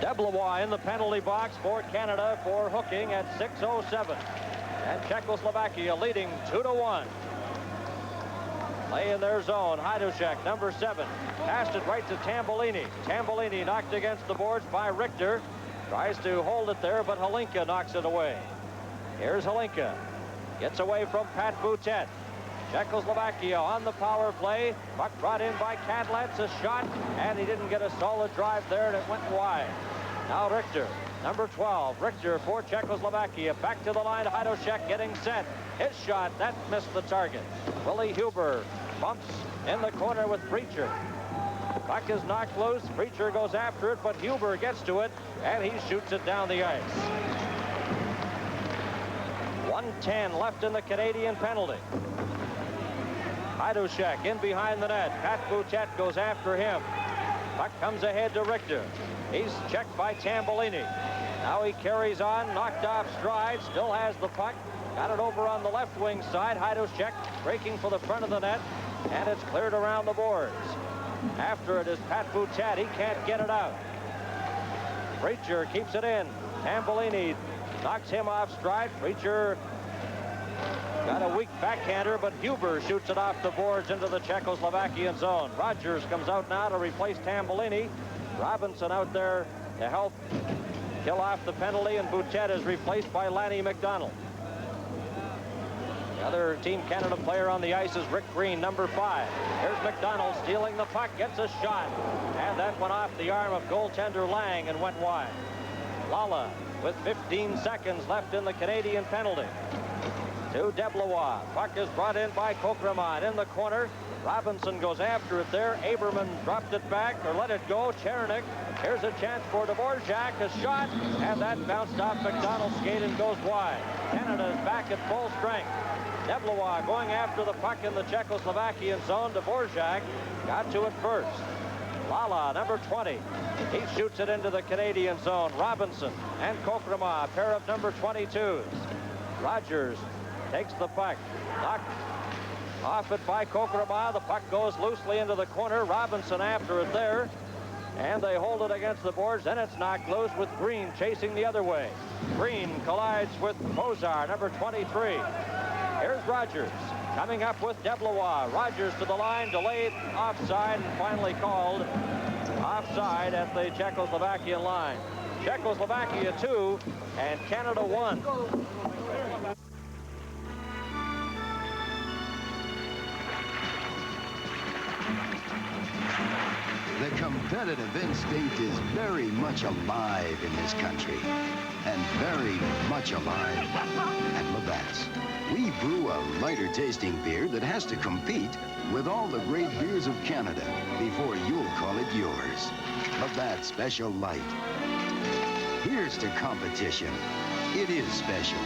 Deblois in the penalty box for Canada for hooking at 6:07. And Czechoslovakia leading 2-1. Play in their zone. Hajdusek, number 7. Passed it right to Tambolini. Tambolini knocked against the boards by Richter. Tries to hold it there, but Halinka knocks it away. Here's Halinka. Gets away from Pat Boutet. Czechoslovakia on the power play. Puck brought in by Kadlitz. A shot, and he didn't get a solid drive there, and it went wide. Now Richter, number 12. Richter for Czechoslovakia. Back to the line. Hajdusek getting set. His shot, that missed the target. Willie Huber bumps in the corner with Preacher. Puck is knocked loose. Preacher goes after it, but Huber gets to it, and he shoots it down the ice. 1:10 left in the Canadian penalty. Hajdusek in behind the net. Pat Boutet goes after him. Puck comes ahead to Richter. He's checked by Tambolini. Now he carries on, knocked off stride, still has the puck. Got it over on the left wing side. Hajdusek breaking for the front of the net. and it's cleared around the boards. After it is Pat Boutet. He can't get it out. Preacher keeps it in. Tambellini knocks him off stride. Preacher got a weak backhander, but Huber shoots it off the boards into the Czechoslovakian zone. Rogers comes out now to replace Tambellini. Robinson out there to help kill off the penalty, and Boutet is replaced by Lanny McDonald. The other Team Canada player on the ice is Rick Green, number 5. Here's McDonald stealing the puck, gets a shot, and that went off the arm of goaltender Lang and went wide. Lala with 15 seconds left in the Canadian penalty. To Deblois. Puck is brought in by Kokremon in the corner. Robinson goes after it there. Aberman dropped it back or let it go. Chernik. Here's a chance for Dvorak. A shot, and that bounced off McDonald's skate and goes wide. Canada is back at full strength. Deblois going after the puck in the Czechoslovakian zone. Dvorak got to it first. Lala, number 20. He shoots it into the Canadian zone. Robinson and Kokremon, a pair of number 22s. Rogers takes the puck. Knocked off it by Kokremon. The puck goes loosely into the corner. Robinson after it there. And they hold it against the boards. Then it's knocked loose with Green chasing the other way. Green collides with Bozar, number 23. Here's Rogers coming up with Deblois. Rogers to the line, delayed offside, and finally called offside at the Czechoslovakian line. Czechoslovakia 2 and Canada 1. The competitive instinct is very much alive in this country, and very much alive at Labatt's. We brew a lighter tasting beer that has to compete with all the great beers of Canada before you'll call it yours. Labatt Special Light. Here's to competition. It is special.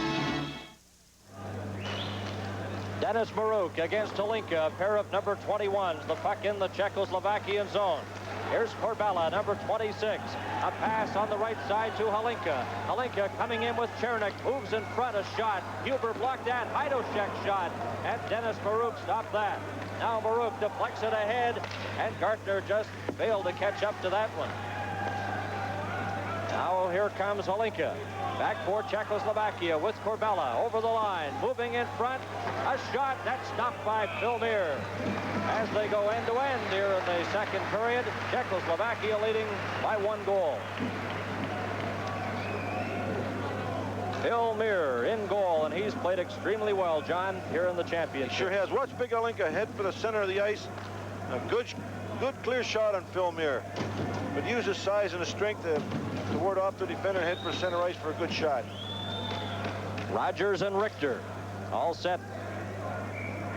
Dennis Maruk against Holinka, a pair of number 21s. The puck in the Czechoslovakian zone. Here's Corbella, number 26. A pass on the right side to Holinka. Holinka coming in with Chernik, moves in front, a shot. Huber blocked that. Heidoshek shot, and Dennis Maruk stopped that. Now Maruk deflects it ahead, and Gartner just failed to catch up to that one. Now here comes Holinka. Back for Czechoslovakia with Corbella over the line, moving in front. A shot that's stopped by Phil Muir. As they go end to end here in the second period, Czechoslovakia leading by 1 goal. Phil Muir in goal, and he's played extremely well, John, here in the championship. He sure has. Watch Big Holinka head for the center of the ice. A good clear shot on Phil Muir. But use his size and his strength to ward off the defender and head for center ice for a good shot. Rogers and Richter all set.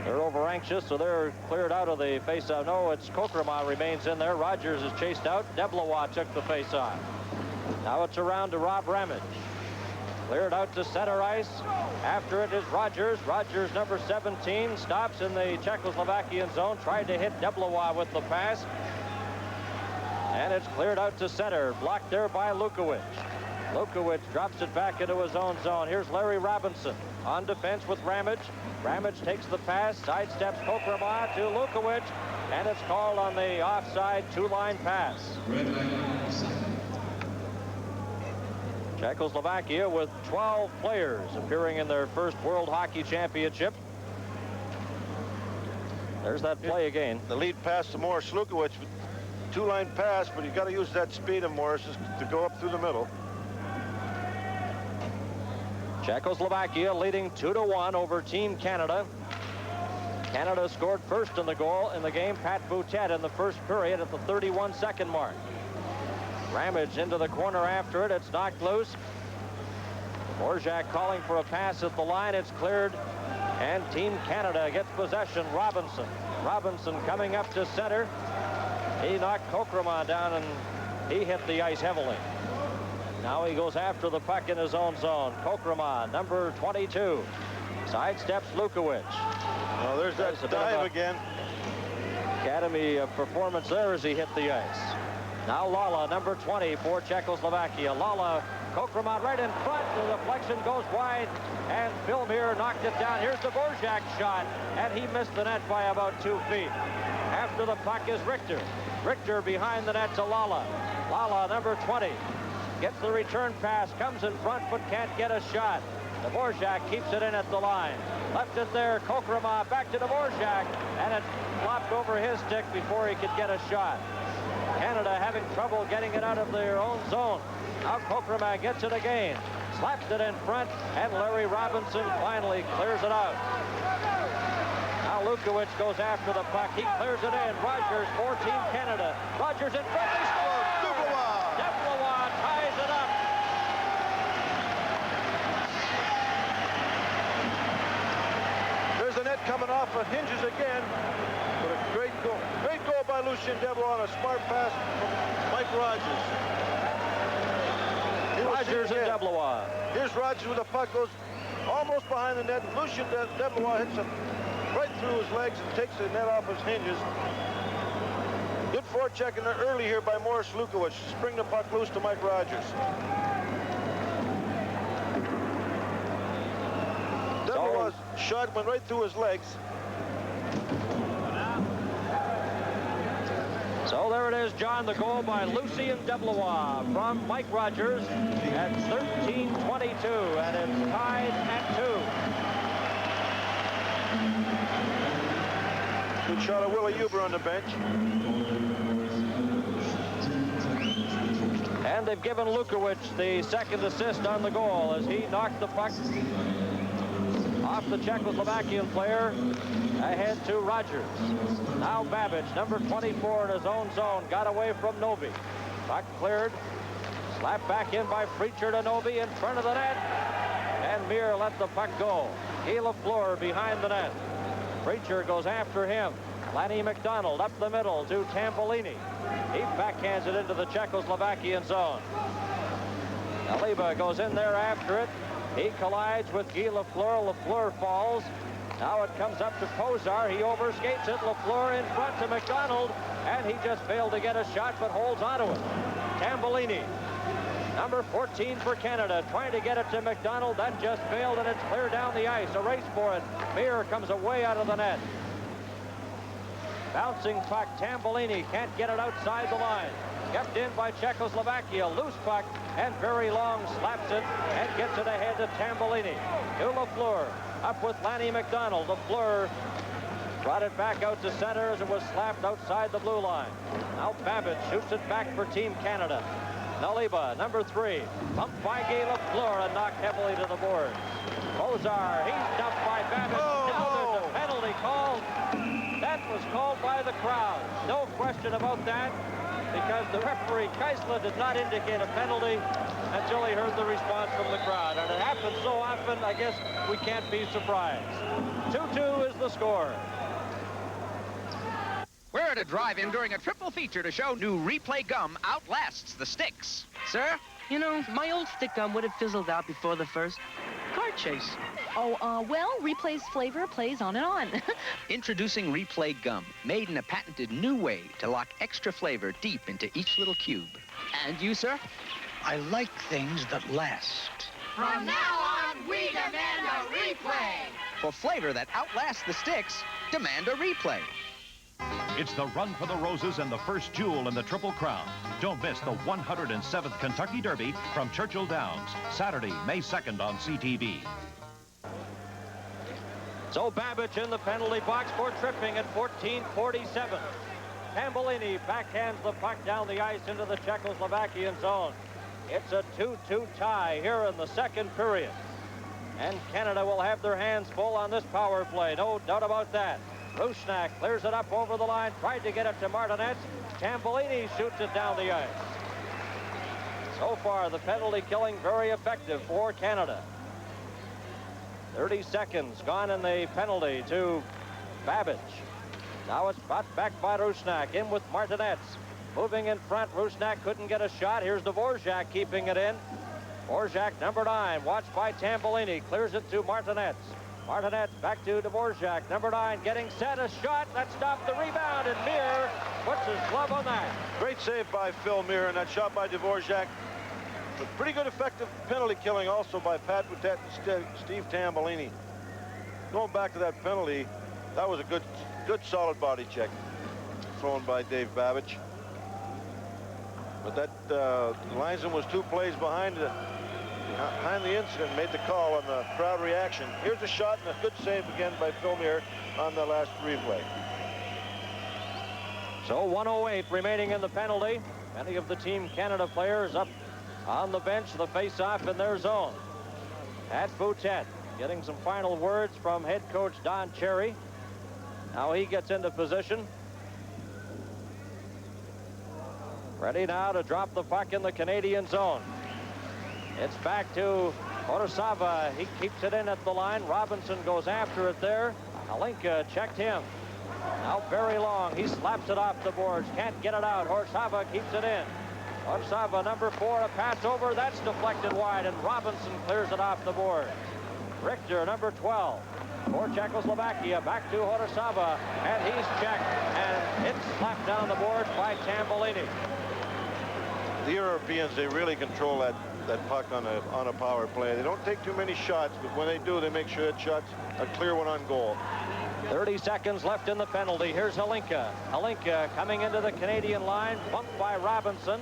They're over anxious, so they're cleared out of the faceoff. No, it's Kokremon remains in there. Rogers is chased out. Deblois took the faceoff. Now it's around to Rob Ramage. Cleared out to center ice. After it is Rogers. Rogers, number 17, stops in the Czechoslovakian zone. Tried to hit Deblois with the pass. And it's cleared out to center. Blocked there by Lukowicz. Lukowicz drops it back into his own zone. Here's Larry Robinson on defense with Ramage. Ramage takes the pass, sidesteps Kokremon to Lukowicz, and it's called on the offside 2-line pass. Czechoslovakia with 12 players appearing in their first World Hockey Championship. There's that play again. The lead pass to Morris Lukowicz. 2-line pass, but you got to use that speed of Morris to go up through the middle. Czechoslovakia leading 2-1 over Team Canada. Canada scored first in the game. Pat Boutet in the first period at the 31-second mark. Ramage into the corner after it. It's knocked loose. Dvorak calling for a pass at the line. It's cleared, and Team Canada gets possession. Robinson coming up to center. He knocked Kokremon down, and he hit the ice heavily. Now he goes after the puck in his own zone. Kokremon, number 22. Sidesteps Lukowicz. Well, there's that dive again. Academy performance there as he hit the ice. Now Lala, number 20 for Czechoslovakia. Lala, Kokromot right in front. The deflection goes wide, and Phil Muir knocked it down. Here's the Dvorak shot, and he missed the net by about 2 feet. After the puck is Richter. Richter behind the net to Lala. Lala, number 20, gets the return pass, comes in front, but can't get a shot. Dvorak keeps it in at the line. Left it there, Kokromot back to Dvorak, and it flopped over his stick before he could get a shot. Canada having trouble getting it out of their own zone. Now Kokromot gets it again. Slaps it in front, and Larry Robinson finally clears it out. Now Lukowicz goes after the puck. He clears it in. Rogers for Team Canada. Rogers in front. They score. Deplois ties it up. There's the net coming off of hinges again. But a great goal. Great goal by Lucien Deplois on a smart pass from Mike Rogers. Rogers and Deplois. Here's Rogers with the puck, goes almost behind the net. Lucien Deplois hits it right through his legs and takes the net off his hinges. Good forechecking early here by Morris Lukowicz to spring the puck loose to Mike Rogers. Deplois' shot went right through his legs. So there it is, John, the goal by Lucien Deplois from Mike Rogers at 13:22, and it's tied at 2. Good shot of Willie Huber on the bench. And they've given Lukowicz the second assist on the goal as he knocked the puck off the Czechoslovakian player ahead to Rogers. Now Babbage, number 24 in his own zone, got away from Novi. Puck cleared. Slapped back in by Preacher to Novi in front of the net. And Muir let the puck go. Guy Lafleur behind the net. Preacher goes after him. Lanny McDonald up the middle to Tambolini. He backhands it into the Czechoslovakian zone. Aliba goes in there after it. He collides with Guy Lafleur. Lafleur falls. Now it comes up to Pozar. He overskates it. Lafleur in front to McDonald. And he just failed to get a shot, but holds onto it. Tambolini, number 14 for Canada, trying to get it to McDonald. That just failed, and it's clear down the ice. A race for it. Muir comes away out of the net. Bouncing puck. Tambolini can't get it outside the line. Kept in by Czechoslovakia. Loose puck, and very long slaps it and gets it ahead to Tambolini. To Lafleur. Up with Lanny McDonald. Lafleur brought it back out to center as it was slapped outside the blue line. Now Babbage shoots it back for Team Canada. Naliba, number 3, bumped by Guy Lafleur and knocked heavily to the boards. Pozar, he's dumped by Babbage. Now there's a penalty called. That was called by the crowd. No question about that, because the referee, Keisler, did not indicate a penalty until he heard the response from the crowd. And it happens so often, I guess we can't be surprised. 2-2 is the score. We're at a drive-in during a triple feature to show new replay gum outlasts the sticks. Sir, you know, my old stick gum would have fizzled out before the first car chase. Oh, well, Replay's flavor plays on and on. Introducing Replay Gum, made in a patented new way to lock extra flavor deep into each little cube. And you, sir? I like things that last. From now on, we demand a replay. For flavor that outlasts the sticks, demand a replay. It's the run for the roses and the first jewel in the Triple Crown. Don't miss the 107th Kentucky Derby from Churchill Downs, Saturday, May 2nd on CTV. So Babbage in the penalty box for tripping at 14:47. Tambolini backhands the puck down the ice into the Czechoslovakian zone. It's a 2-2 tie here in the second period. And Canada will have their hands full on this power play, no doubt about that. Rusnak clears it up over the line, tried to get it to Martinez. Tambolini shoots it down the ice. So far, the penalty killing very effective for Canada. 30 seconds gone in the penalty to Babbage. Now it's brought back by Rusnak, in with Martinez. Moving in front, Rusnak couldn't get a shot. Here's Dvorak keeping it in. Dvorak, number 9, watched by Tambolini, clears it to Martinez. Martinet back to Dvorak. Number 9 getting set. A shot. That stopped the rebound. And Mir puts his glove on that. Great save by Phil Mir, and that shot by Dvorak. But pretty good effective penalty killing also by Pat Boutet and Steve Tambellini. Going back to that penalty, that was a good solid body check thrown by Dave Babich. But that linesman was 2 plays behind the incident, made the call on the crowd reaction. Here's a shot and a good save again by Phil Mir on the last replay. So 1:08 remaining in the penalty. Many of the Team Canada players up on the bench, the face-off in their zone. Pat Boutet getting some final words from head coach Don Cherry. Now he gets into position. Ready now to drop the puck in the Canadian zone. It's back to Horsava. He keeps it in at the line. Robinson goes after it there. Halinka checked him. Now very long. He slaps it off the boards. Can't get it out. Horsava keeps it in. Horsava, number 4, a pass over. That's deflected wide, and Robinson clears it off the board. Richter, number 12, for Czechoslovakia. Back to Horsava, and he's checked, and it's slapped down the board by Tambellini. The Europeans, they really control that puck on a power play. They don't take too many shots, but when they do, they make sure that shot's a clear one on goal. 30 seconds left in the penalty. Here's Halinka. Halinka coming into the Canadian line, bumped by Robinson.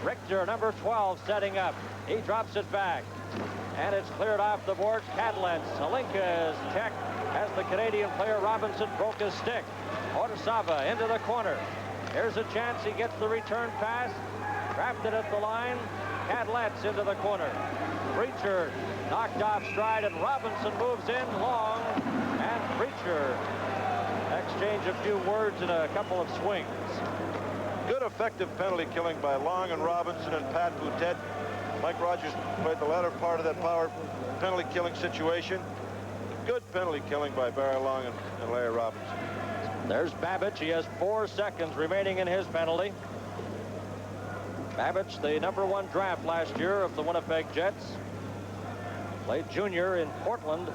Richter, number 12, setting up. He drops it back, and it's cleared off the boards. Cadlentz. Halinka is checked as the Canadian player Robinson broke his stick. Horsava into the corner. Here's a chance. He gets the return pass. Trapped it at the line. Cadlentz into the corner. Preacher knocked off stride, and Robinson moves in long. And Preacher exchange a few words and a couple of swings. Good effective penalty killing by Long and Robinson and Pat Boutet. Mike Rogers played the latter part of that power penalty killing situation. Good penalty killing by Barry Long and Larry Robinson. There's Babich. He has 4 seconds remaining in his penalty. Babich, the number 1 draft last year of the Winnipeg Jets. Played junior in Portland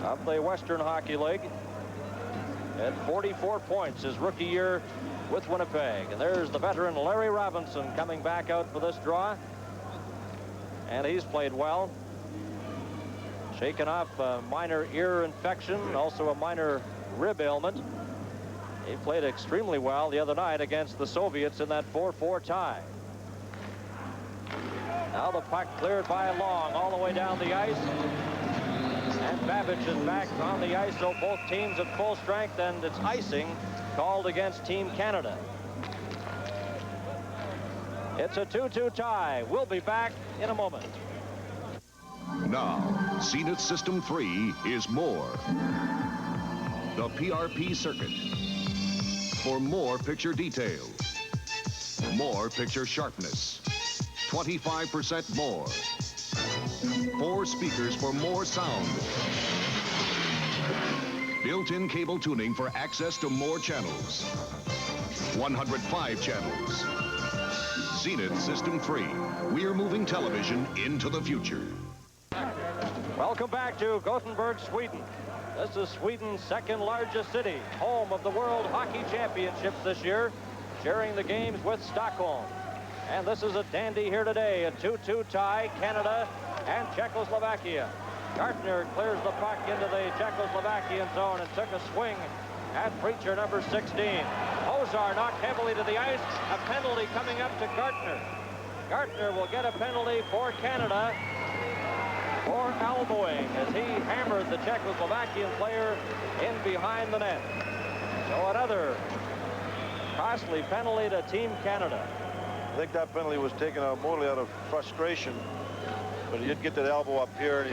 of the Western Hockey League. Had 44 points his rookie year with Winnipeg. And there's the veteran Larry Robinson coming back out for this draw. And he's played well. Shaken off a minor ear infection, also a minor rib ailment. He played extremely well the other night against the Soviets in that 4-4 tie. Now the puck cleared by Long all the way down the ice. And Babich is back on the ice, so both teams at full strength, and it's icing called against Team Canada. It's a 2-2 tie. We'll be back in a moment. Now, Zenith System 3 is more. The PRP circuit. For more picture detail. More picture sharpness. 25% more. 4 speakers for more sound. Built-in cable tuning for access to more channels. 105 channels. Zenith System 3. We're moving television into the future. Welcome back to Gothenburg, Sweden. This is Sweden's 2nd largest city, home of the World Hockey Championships this year, sharing the games with Stockholm. And this is a dandy here today, a 2-2 tie, Canada and Czechoslovakia. Gartner clears the puck into the Czechoslovakian zone and took a swing at Preacher, number 16. Hozar knocked heavily to the ice. A penalty coming up to Gartner. Gartner will get a penalty for Canada for elbowing as he hammered the Czechoslovakian player in behind the net. So another costly penalty to Team Canada. I think that penalty was taken out mostly out of frustration. But he did get that elbow up here, and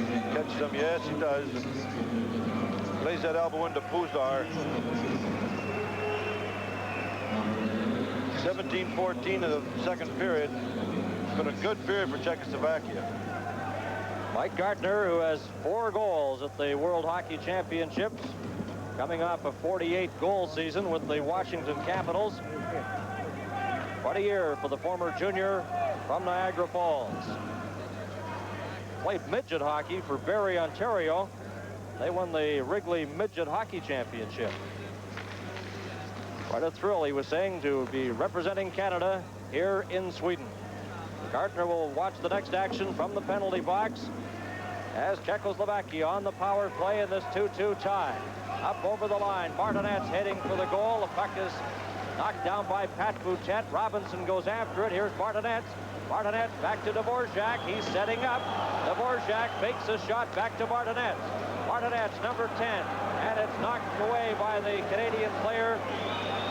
he catches him. Yes, he does. Lays that elbow into Puzar. 17-14 in the second period. It's been a good period for Czechoslovakia. Mike Gartner, who has 4 goals at the World Hockey Championships, coming off a 48-goal season with the Washington Capitals. What a year for the former junior from Niagara Falls. Played midget hockey for Barrie, Ontario, They won the Wrigley Midget Hockey Championship. Quite a thrill, he was saying, to be representing Canada here in Sweden. Gartner will watch the next action from the penalty box as Czechoslovakia on the power play in this 2-2 tie. Up over the line, Martinet's heading for the goal. The puck is knocked down by Pat Boutet. Robinson goes after it. Here's Martinet. Martinet back to Dvorak. He's setting up. Dvorak fakes a shot back to Martinet. Martinet's number 10, and it's knocked away by the Canadian player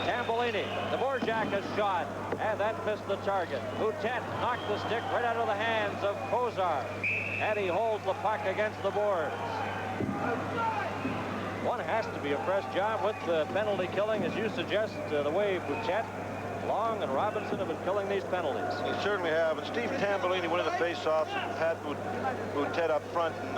Tambellini. Dvorak has shot, and that missed the target. Boutet knocked the stick right out of the hands of Kozar, and he holds the puck against the boards. One has to be impressed, John, with the penalty killing, as you suggest, the way Boutet, Long, and Robinson have been killing these penalties. They certainly have. And Steve Tambellini winning the face-offs, and Pat Boutet up front, and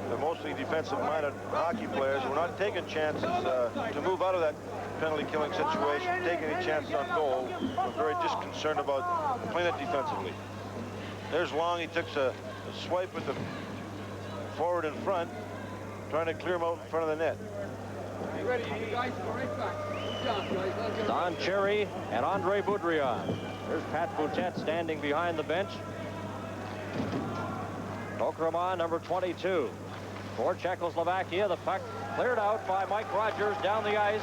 they're mostly defensive-minded hockey players. We're not taking chances to move out of that penalty-killing situation, taking any chances on goal. We're very just concerned about playing it defensively. There's Long. He took a swipe with the forward in front, trying to clear him out in front of the net. Ready, you guys, right back. Don Cherry and Andre Boudrian. There's Pat Boutet standing behind the bench. Kokrama, number 22. For Czechoslovakia, the puck cleared out by Mike Rogers down the ice.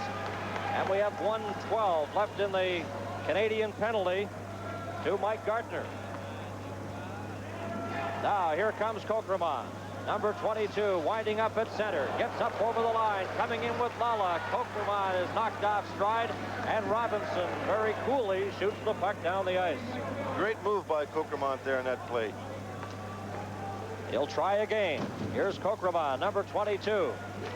And we have 1:12 left in the Canadian penalty to Mike Gartner. Now, here comes Kokrama. Number 22, winding up at center, gets up over the line, coming in with Lala. Kokrama is knocked off stride, and Robinson very coolly shoots the puck down the ice. Great move by Kokrama there in that play. He'll try again. Here's Kokrama, number 22.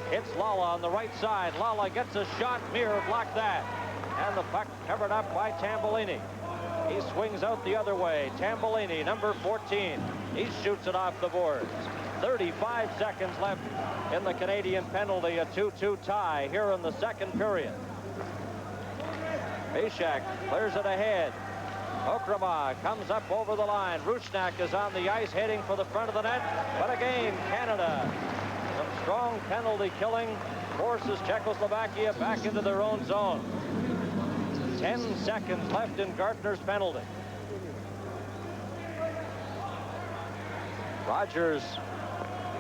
Hits Lala on the right side. Lala gets a shot. Mir blocked that. And the puck covered up by Tambellini. He swings out the other way. Tambellini, number 14. He shoots it off the boards. 35 seconds left in the Canadian penalty, a 2-2 tie here in the second period. Bishak clears it ahead. Kokrama comes up over the line. Rusnak is on the ice heading for the front of the net. But again, Canada, some strong penalty killing, forces Czechoslovakia back into their own zone. 10 seconds left in Gartner's penalty. Rogers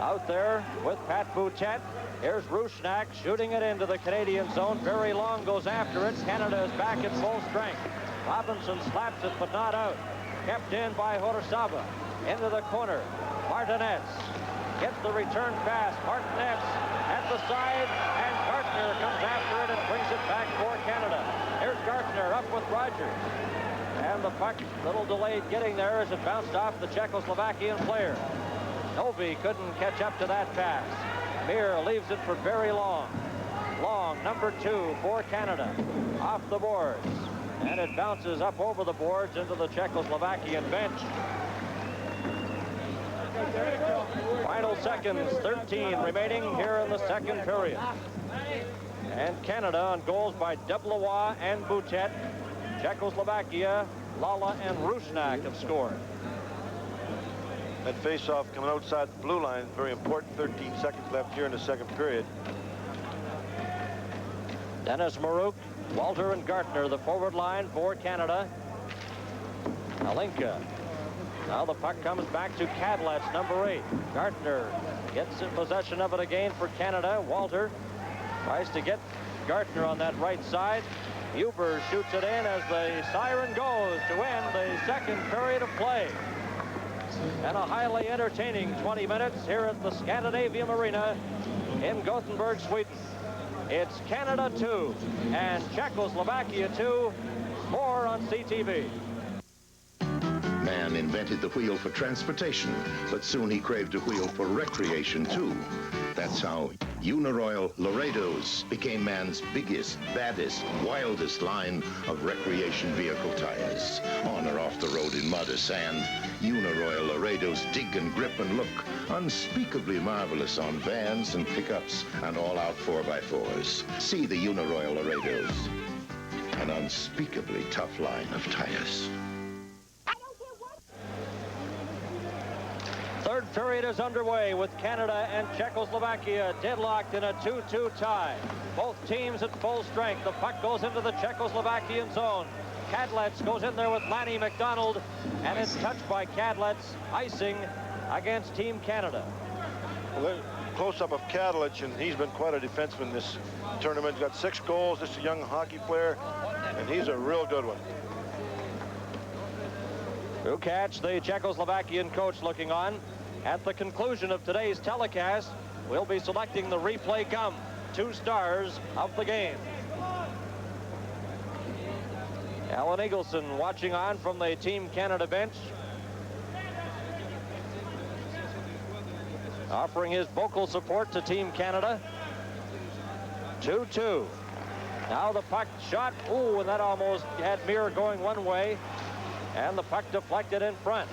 out there with Pat Boutet. Here's Rusnak shooting it into the Canadian zone. Very Long goes after it. Canada is back at full strength. Robinson slaps it, but not out. Kept in by Horosava. Into the corner. Martinez gets the return pass. Martinez at the side, and Gartner comes after it and brings it back for Canada. Here's Gartner up with Rogers. And the puck, a little delayed getting there as it bounced off the Czechoslovakian player. Novi couldn't catch up to that pass. Mir leaves it for Barry Long. Long, number 2 for Canada. Off the boards. And it bounces up over the boards into the Czechoslovakian bench. Final seconds, 13 remaining here in the second period. And Canada on goals by Deblois and Boutet. Czechoslovakia, Lala and Rusnak have scored. That face-off coming outside the blue line is very important. 13 seconds left here in the second period. Dennis Maruk, Walter and Gartner, the forward line for Canada. Alinka. Now the puck comes back to Kadlec, number 8. Gartner gets in possession of it again for Canada. Walter tries to get Gartner on that right side. Huber shoots it in as the siren goes to end the second period of play. And a highly entertaining 20 minutes here at the Scandinavium Arena in Gothenburg, Sweden. It's Canada 2 and Czechoslovakia 2. More on CTV. Man invented the wheel for transportation, but soon he craved a wheel for recreation too. That's how Uniroyal Laredos became man's biggest, baddest, wildest line of recreation vehicle tires. On or off the road in mud or sand, Uniroyal Laredos dig and grip and look unspeakably marvelous on vans and pickups and all-out 4x4s. See the Uniroyal Laredos, an unspeakably tough line of tires. Third period is underway with Canada and Czechoslovakia deadlocked in a 2-2 tie. Both teams at full strength. The puck goes into the Czechoslovakian zone. Kadlec goes in there with Lanny McDonald, and it's touched by Kadlec, icing against Team Canada. Well, close-up of Kadlec, and he's been quite a defenseman this tournament. He's got 6 goals. This is a young hockey player, and he's a real good one. Lukács, the Czechoslovakian coach, looking on. At the conclusion of today's telecast, we'll be selecting the replay gum, 2 stars of the game. Alan Eagleson watching on from the Team Canada bench, offering his vocal support to Team Canada. 2-2. Now the puck shot. Ooh, and that almost had Mir going one way. And the puck deflected in front.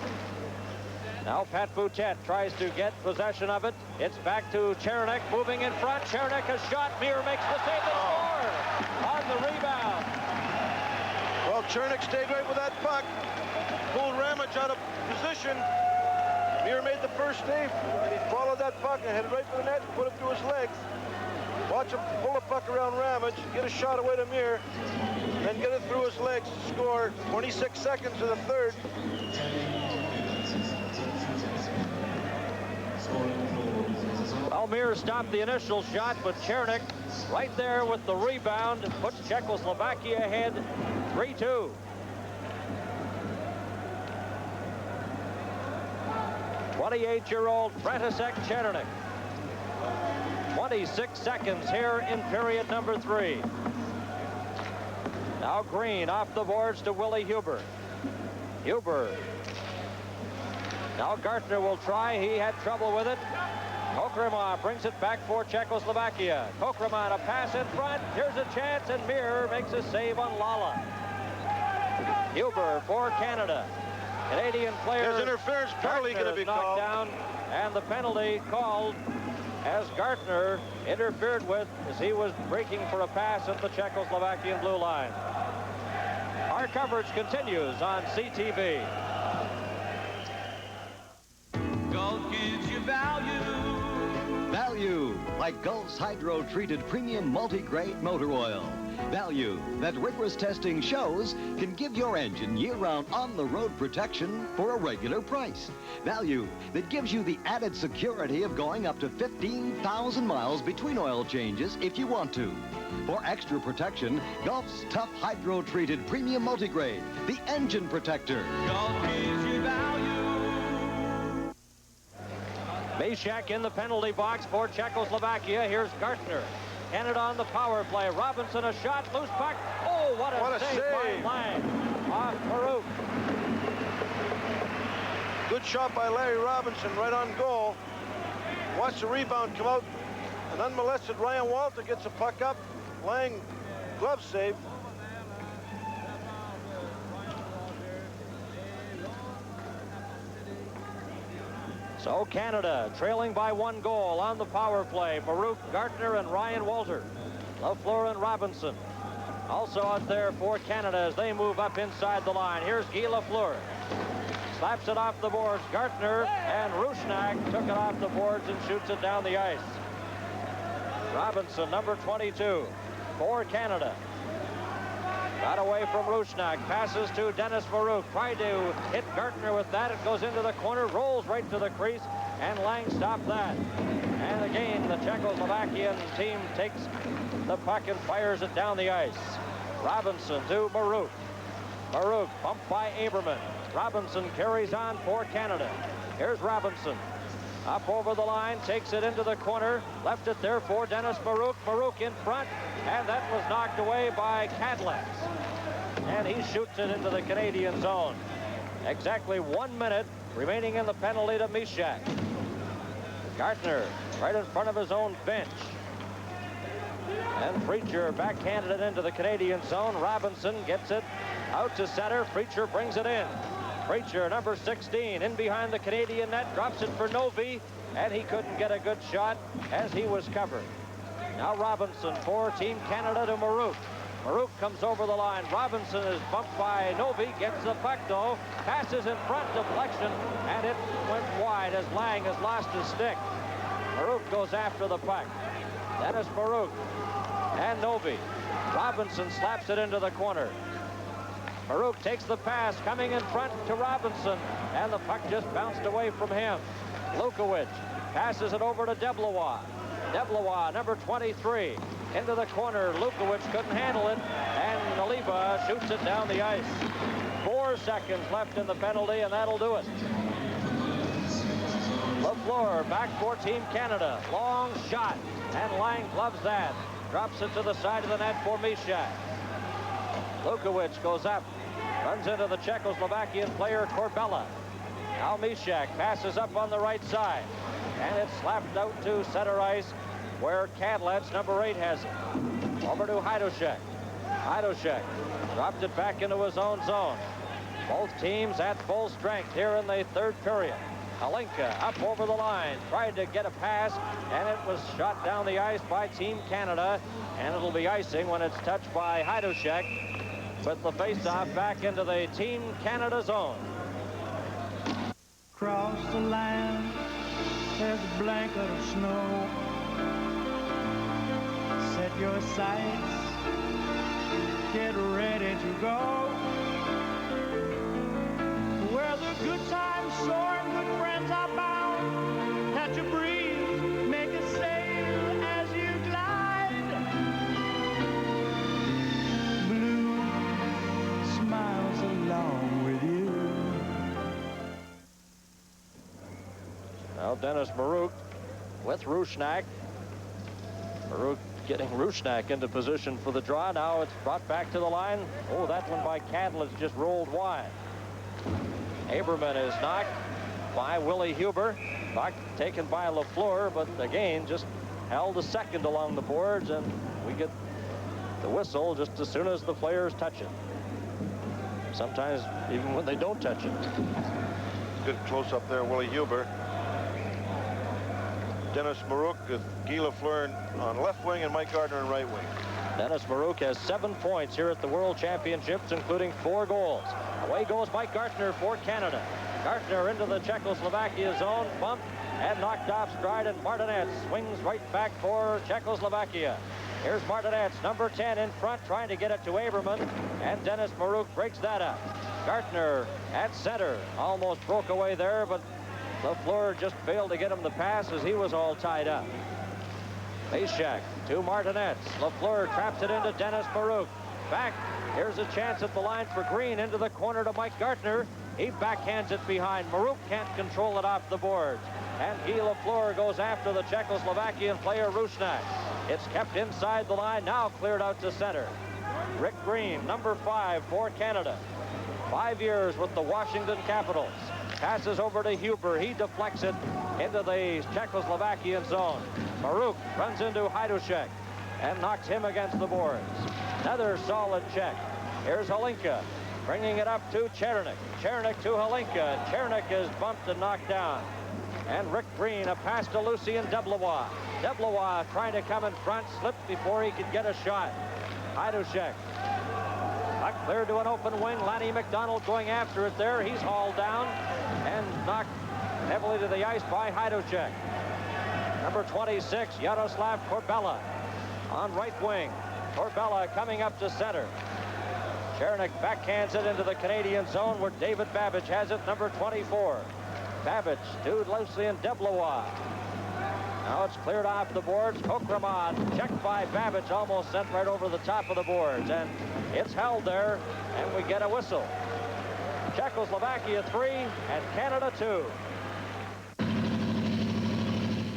Now Pat Boutet tries to get possession of it. It's back to Chernik, moving in front. Chernik has shot. Mir makes the save and score on the rebound. Well, Chernik stayed right with that puck. Pulled Ramage out of position. Mir made the first save. He followed that puck and headed right for the net and put it through his legs. Watch him pull the puck around Ramage, get a shot away to Mir, then get it through his legs to score. 26 seconds to the third. Well, Mir stopped the initial shot, but Chernik right there with the rebound puts Czechoslovakia ahead 3-2. '28-year-old František Chernik. 26 seconds here in period number 3. Now Green off the boards to Willie Huber. Huber. Now Gartner will try. He had trouble with it. Kokrema brings it back for Czechoslovakia. Kokrema, a pass in front. Here's a chance, and Mir makes a save on Lala. Huber for Canada. Canadian player. There's interference penalty going to be knocked called. down, and the penalty called as Gartner interfered with as he was breaking for a pass at the Czechoslovakian blue line. Our coverage continues on CTV. Gulf gives you value. Value, like Gulf's hydro-treated premium multi-grade motor oil. Value that rigorous testing shows can give your engine year-round on-the-road protection for a regular price. Value that gives you the added security of going up to 15,000 miles between oil changes if you want to. For extra protection, Gulf's tough hydro-treated premium multigrade, the engine protector. Gulf gives you value. Mishak in the penalty box for Czechoslovakia. Here's Gartner. Canada on the power play. Robinson, a shot, loose puck. Oh, what a save by Lang off Farouk. Good shot by Larry Robinson, right on goal. Watch the rebound come out. An unmolested Ryan Walter gets a puck up. Lang, glove save. So Canada trailing by 1 goal on the power play. Farouk, Gartner, and Ryan Walter. LaFleur and Robinson also out there for Canada as they move up inside the line. Here's Guy LaFleur. Slaps it off the boards. Gartner and Rusnak took it off the boards and shoots it down the ice. Robinson, number 22 for Canada. Got away from Rusnak, passes to Dennis Farouk. Tried to hit Gartner with that. It goes into the corner, rolls right to the crease, and Lang stopped that. And again, the Czechoslovakian team takes the puck and fires it down the ice. Robinson to Farouk. Farouk bumped by Aberman. Robinson carries on for Canada. Here's Robinson. Up over the line, takes it into the corner, left it there for Dennis Farouk. Farouk in front, and that was knocked away by Kadlec. And he shoots it into the Canadian zone. Exactly 1 minute remaining in the penalty to Mishak. Gartner right in front of his own bench. And Preacher backhanded it into the Canadian zone. Robinson gets it out to center. Preacher brings it in. Preacher, number 16, in behind the Canadian net, drops it for Novi, and he couldn't get a good shot as he was covered. Now Robinson for Team Canada to Marouk. Marouk comes over the line. Robinson is bumped by Novi, gets the puck though, passes in front, deflection, and it went wide as Lang has lost his stick. Marouk goes after the puck. Dennis Marouk and Novi. Robinson slaps it into the corner. Marouk takes the pass, coming in front to Robinson, and the puck just bounced away from him. Lukowicz passes it over to Deblois. Deblois, number 23, into the corner. Lukowicz couldn't handle it, and Naliba shoots it down the ice. 4 seconds left in the penalty, and that'll do it. LaFleur back for Team Canada. Long shot, and Lang gloves that. Drops it to the side of the net for Mishak. Lukowicz goes up, runs into the Czechoslovakian player Corbella. Now Mishak passes up on the right side, and it's slapped out to center ice where Kadlet's number 8 has it. Over to Heidoshek. Heidoshek dropped it back into his own zone. Both teams at full strength here in the third period. Halinka up over the line, tried to get a pass, and it was shot down the ice by Team Canada, and it'll be icing when it's touched by Heidoshek, with the face-off back into the Team Canada zone. Cross the line, there's a blanket of snow. Set your sights, get ready to go. Where the good times soar and good friends are bound, catch a breeze, make a sail as you glide. Blue smiles along with you. Now Dennis Marouk with Rushnak. Marouk getting Rushnak into position for the draw. Now it's brought back to the line. Oh, that one by Cadlet's just rolled wide. Aberman is knocked by Willie Huber. Puck taken by LaFleur, but again just held a second along the boards, and we get the whistle just as soon as the players touch it. Sometimes even when they don't touch it. Good close-up there, Willie Huber. Dennis Marouk with Guy Lafleur on left wing and Mike Gardner in right wing. Dennis Marouk has 7 points here at the World Championships, including 4 goals. Away goes Mike Gardner for Canada. Gardner into the Czechoslovakia zone, bumped and knocked off stride, and Martinez swings right back for Czechoslovakia. Here's Martinez, number 10 in front, trying to get it to Aberman, and Dennis Marouk breaks that up. Gardner at center, almost broke away there, but LaFleur just failed to get him the pass as he was all tied up. Mishak to Martinez. LaFleur traps it into Dennis Marouk. Back. Here's a chance at the line for Green, into the corner to Mike Gardner. He backhands it behind. Marouk can't control it off the boards. And Guy Lafleur goes after the Czechoslovakian player Rushnak. It's kept inside the line, now cleared out to center. Rick Green, number 5 for Canada. 5 years with the Washington Capitals. Passes over to Huber. He deflects it into the Czechoslovakian zone. Marouk runs into Heidushek and knocks him against the boards. Another solid check. Here's Halinka bringing it up to Chernik. Chernik to Halinka. Chernik is bumped and knocked down. And Rick Green, a pass to Lucien Deblois. Deblois trying to come in front, slipped before he could get a shot. Heidushek. Puck cleared to an open wing. Lanny McDonald going after it there. He's hauled down and knocked heavily to the ice by Heidushek. Number 26, Yaroslav Corbella on right wing. Corbella coming up to center. Chernik backhands it into the Canadian zone where David Babbage has it, number 24. Babbage to Lucien Deblois. Now it's cleared off the boards. Kokramon checked by Babbage, almost sent right over the top of the boards. And it's held there, and we get a whistle. Czechoslovakia 3 and Canada 2.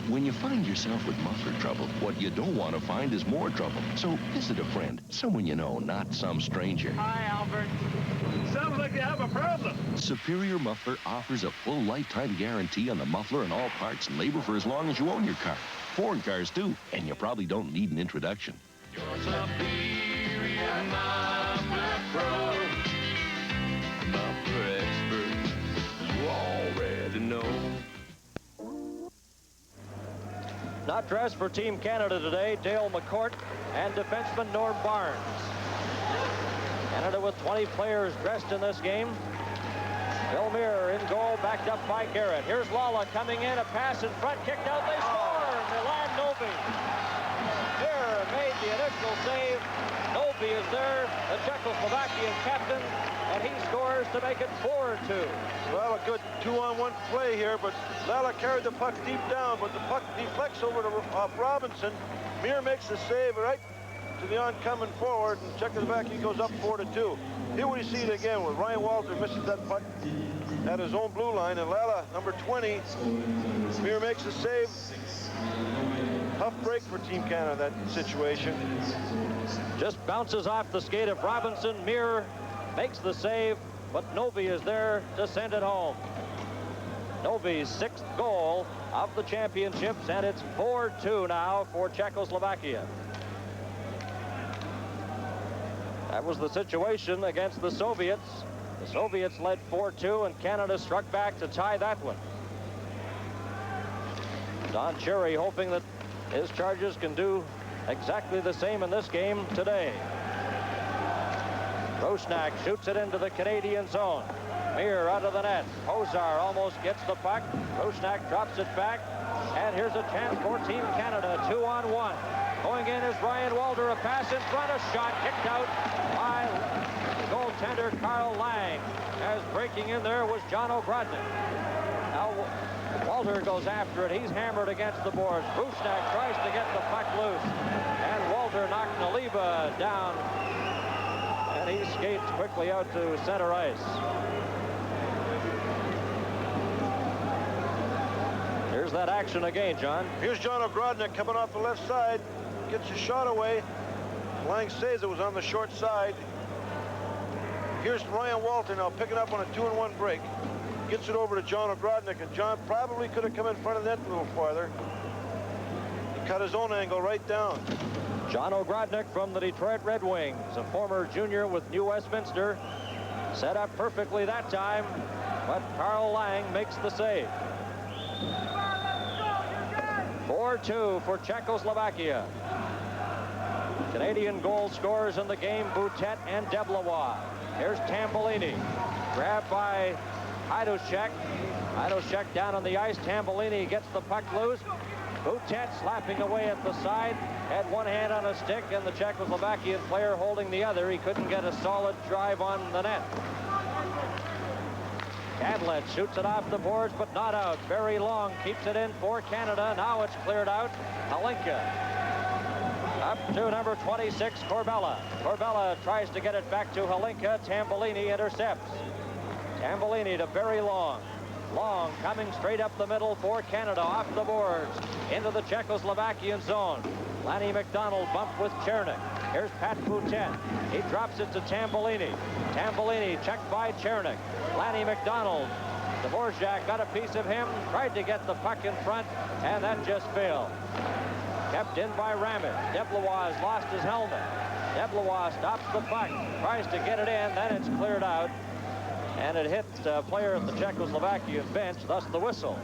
When you find yourself with muffler trouble, what you don't want to find is more trouble. So visit a friend, someone you know, not some stranger. Hi, Albert. Sounds like you have a problem. Superior Muffler offers a full lifetime guarantee on the muffler and all parts and labor for as long as you own your car. Foreign cars too, and you probably don't need an introduction. Your Superior Muffler Pro. Muffler expert. You already know. Not dressed for Team Canada today, Dale McCourt and defenseman Norm Barnes. Canada with 20 players dressed in this game. Bill Muir in goal, backed up by Garrett. Here's Lala coming in, a pass in front, kicked out, they score! Milan Novi. Muir made the initial save. Novi is there, the Czechoslovakian captain, and he scores to make it 4-2. Well, a good 2-on-1 play here, but Lala carried the puck deep down, but the puck deflects over to Robinson. Muir makes the save right to the oncoming forward, and Czechoslovakia goes up 4-2. Here we see it again, where Ryan Walter misses that puck at his own blue line, and Lala, number 20, Muir makes the save. Tough break for Team Canada, that situation. Just bounces off the skate of Robinson. Muir makes the save, but Novi is there to send it home. Novi's 6th goal of the championships, and it's 4-2 now for Czechoslovakia. That was the situation against the Soviets. The Soviets led 4-2, and Canada struck back to tie that one. Don Cherry hoping that his Chargers can do exactly the same in this game today. Roshnak shoots it into the Canadian zone. Muir out of the net. Hozar almost gets the puck. Roshnak drops it back. And here's a chance for Team Canada, 2-on-1. Going in is Ryan Walter, a pass in front, a shot kicked out by goaltender Carl Lang. As breaking in there was John Ogrodnik. Now Walter goes after it. He's hammered against the boards. Roshnak tries to get the puck loose. And Walter knocked Naliba down. And he skates quickly out to center ice. Here's that action again, John. Here's John Ogrodnik coming off the left side. Gets his shot away. Lang says it was on the short side. Here's Ryan Walter now picking up on a 2-on-1 break. Gets it over to John Ogrodnik, and John probably could have come in front of the net a little farther. He cut his own angle right down. John Ogrodnik from the Detroit Red Wings, a former junior with New Westminster. Set up perfectly that time, but Carl Lang makes the save. 4-2 for Czechoslovakia. Canadian goal scorers in the game, Boutet and Deblois. Here's Tambolini, grabbed by Heiduszek. Heiduszek down on the ice. Tambolini gets the puck loose. Boutet slapping away at the side. Had one hand on a stick, and the Czechoslovakian player holding the other. He couldn't get a solid drive on the net. Cadlet shoots it off the boards, but not out. Very long, keeps it in for Canada. Now it's cleared out. Halinka up to number 26, Corbella. Corbella tries to get it back to Halinka. Tambolini intercepts. Tambolini to very long. Long coming straight up the middle for Canada, off the boards, into the Czechoslovakian zone. Lanny McDonald bumped with Chernik. Here's Pat Boutet. He drops it to Tambolini. Tambolini checked by Chernik. Lanny McDonald. Dvorak got a piece of him, tried to get the puck in front, and that just failed. Kept in by Ramage. Deblois has lost his helmet. Deblois stops the puck, tries to get it in, then it's cleared out. And it hit a player at the Czechoslovakian bench, thus the whistle.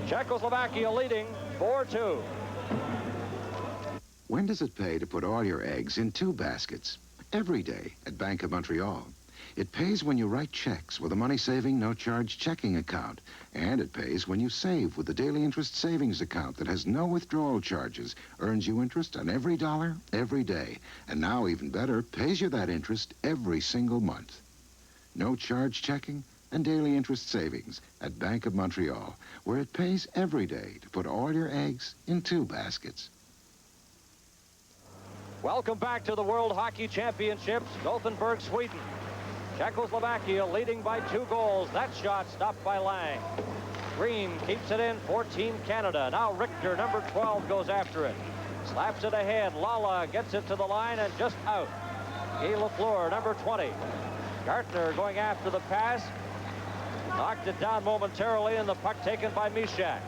Czechoslovakia leading 4-2. When does it pay to put all your eggs in 2 baskets? Every day at Bank of Montreal. It pays when you write checks with a money-saving, no-charge checking account. And it pays when you save with the daily interest savings account that has no withdrawal charges, earns you interest on every dollar, every day. And now, even better, pays you that interest every single month. No-charge checking and daily interest savings at Bank of Montreal, where it pays every day to put all your eggs in 2 baskets. Welcome back to the World Hockey Championships, Gothenburg, Sweden. Czechoslovakia leading by 2 goals. That shot stopped by Lang. Green keeps it in for Team Canada. Now Richter, number 12, goes after it. Slaps it ahead. Lala gets it to the line and just out. Guy Lafleur, number 20. Gartner going after the pass. Knocked it down momentarily, and the puck taken by Mishak.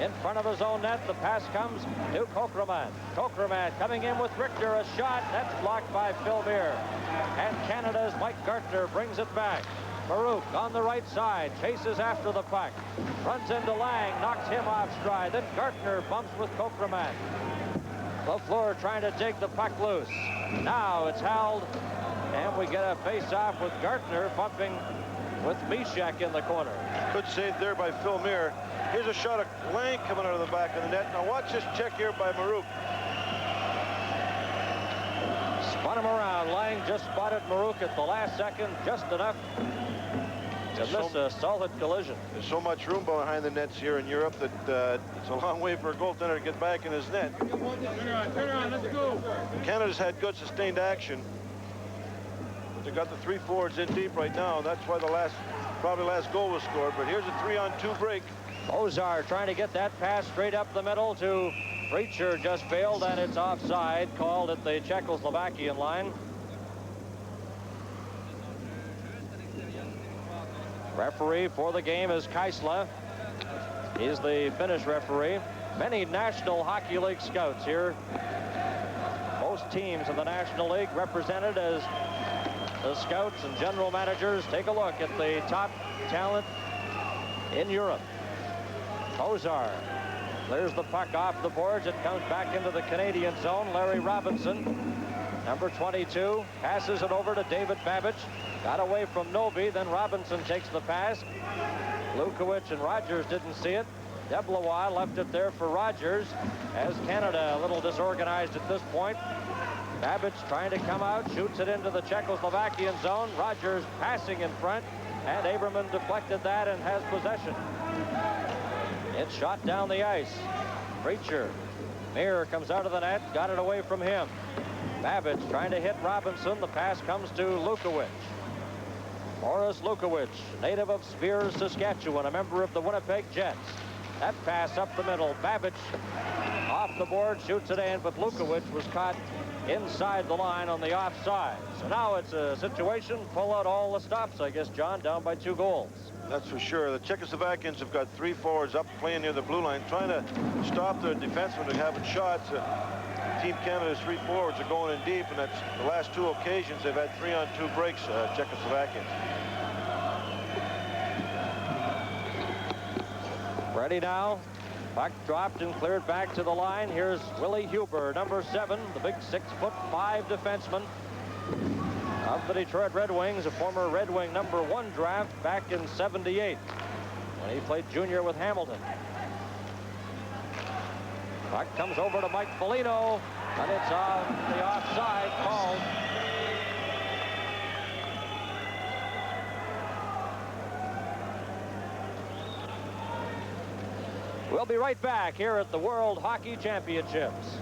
In front of his own net, the pass comes to Kokreman. Kokreman coming in with Richter, a shot. That's blocked by Phil Muir. And Canada's Mike Gartner brings it back. Baruch on the right side, chases after the puck. Runs into Lang, knocks him off stride. Then Gartner bumps with Kokreman. Lafleur trying to dig the puck loose. Now it's held And we get a face-off with Gartner bumping with Mishak in the corner. Good save there by Phil Muir. Here's a shot of Lang coming out of the back of the net. Now watch this check here by Maruk. Spun him around. Lang just spotted Maruk at the last second, just enough to miss a solid collision. There's so much room behind the nets here in Europe that it's a long way for a goaltender to get back in his net. Turn around, let's go. Canada's had good sustained action. But they got the 3 forwards in deep right now. That's why the probably last goal was scored. But here's a 3-on-2 break. Ozar trying to get that pass straight up the middle to Preacher, just failed, and it's offside, called at the Czechoslovakian line. Referee for the game is Kaisla. He's the Finnish referee. Many National Hockey League scouts here. Most teams in the National League represented as the scouts and general managers. Take a look at the top talent in Europe. Ozar clears the puck off the boards. It comes back into the Canadian zone. Larry Robinson, number 22, passes it over to David Babbage. Got away from Novi, then Robinson takes the pass. Lukowicz and Rogers didn't see it. Deblois left it there for Rogers, as Canada a little disorganized at this point. Babbage trying to come out, shoots it into the Czechoslovakian zone. Rogers passing in front, and Aberman deflected that and has possession. It's shot down the ice. Preacher. Meir comes out of the net, got it away from him. Babbage trying to hit Robinson. The pass comes to Lukowicz. Boris Lukowicz, native of Spears, Saskatchewan, a member of the Winnipeg Jets. That pass up the middle. Babbage off the board, shoots it in, but Lukowicz was caught inside the line on the offside. So now it's a situation, pull out all the stops, I guess, John, down by 2 goals. That's for sure. The Czechoslovakians have got 3 forwards up playing near the blue line, trying to stop their defensemen from having shots. Team Canada's 3 forwards are going in deep, and that's the last 2 occasions they've had 3-on-2 breaks, Czechoslovakians. Ready now. Puck dropped and cleared back to the line. Here's Willie Huber, number 7, the big 6'5" defenseman of the Detroit Red Wings, a former Red Wing number 1 draft back in '78 when he played junior with Hamilton. Puck comes over to Mike Foligno, and it's on the offside called. We'll be right back here at the World Hockey Championships.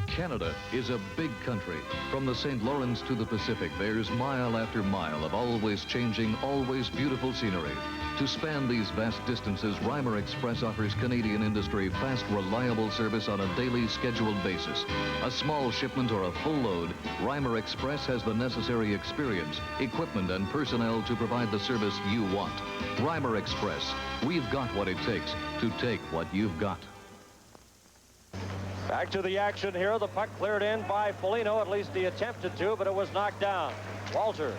Canada is a big country. From the St. Lawrence to the Pacific, there's mile after mile of always changing, always beautiful scenery. To span these vast distances, Reimer Express offers Canadian industry fast, reliable service on a daily scheduled basis. A small shipment or a full load, Reimer Express has the necessary experience, equipment, and personnel to provide the service you want. Reimer Express, we've got what it takes to take what you've got. Back to the action here. The puck cleared in by Foligno. At least he attempted to, but it was knocked down. Walter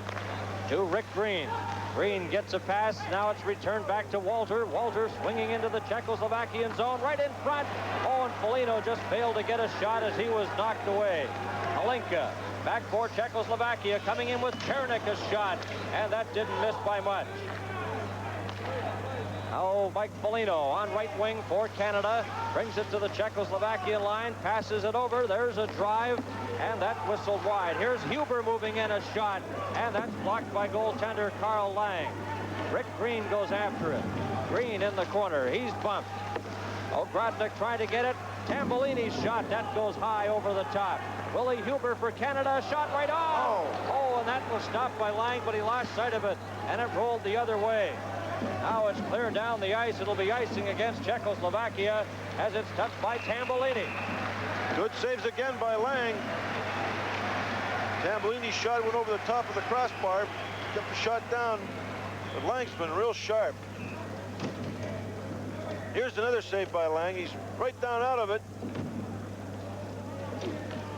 to Rick Green. Green gets a pass. Now it's returned back to Walter. Walter swinging into the Czechoslovakian zone right in front. Oh, and Foligno just failed to get a shot as he was knocked away. Halinka back for Czechoslovakia, coming in with Chernik a shot, and that didn't miss by much. Now Mike Foligno on right wing for Canada, brings it to the Czechoslovakian line, passes it over. There's a drive, and that whistled wide. Here's Huber moving in a shot, and that's blocked by goaltender Carl Lang. Rick Green goes after it. Green in the corner. He's bumped. Ogrodnik trying to get it. Tambolini's shot. That goes high over the top. Willie Huber for Canada. Shot right on. Oh, and that was stopped by Lang, but he lost sight of it, and it rolled the other way. Now it's clear down the ice. It'll be icing against Czechoslovakia as it's touched by Tambolini. Good saves again by Lang. Tambolini's shot went over the top of the crossbar, kept the shot down, but Lang's been real sharp. Here's another save by Lang. He's right down out of it.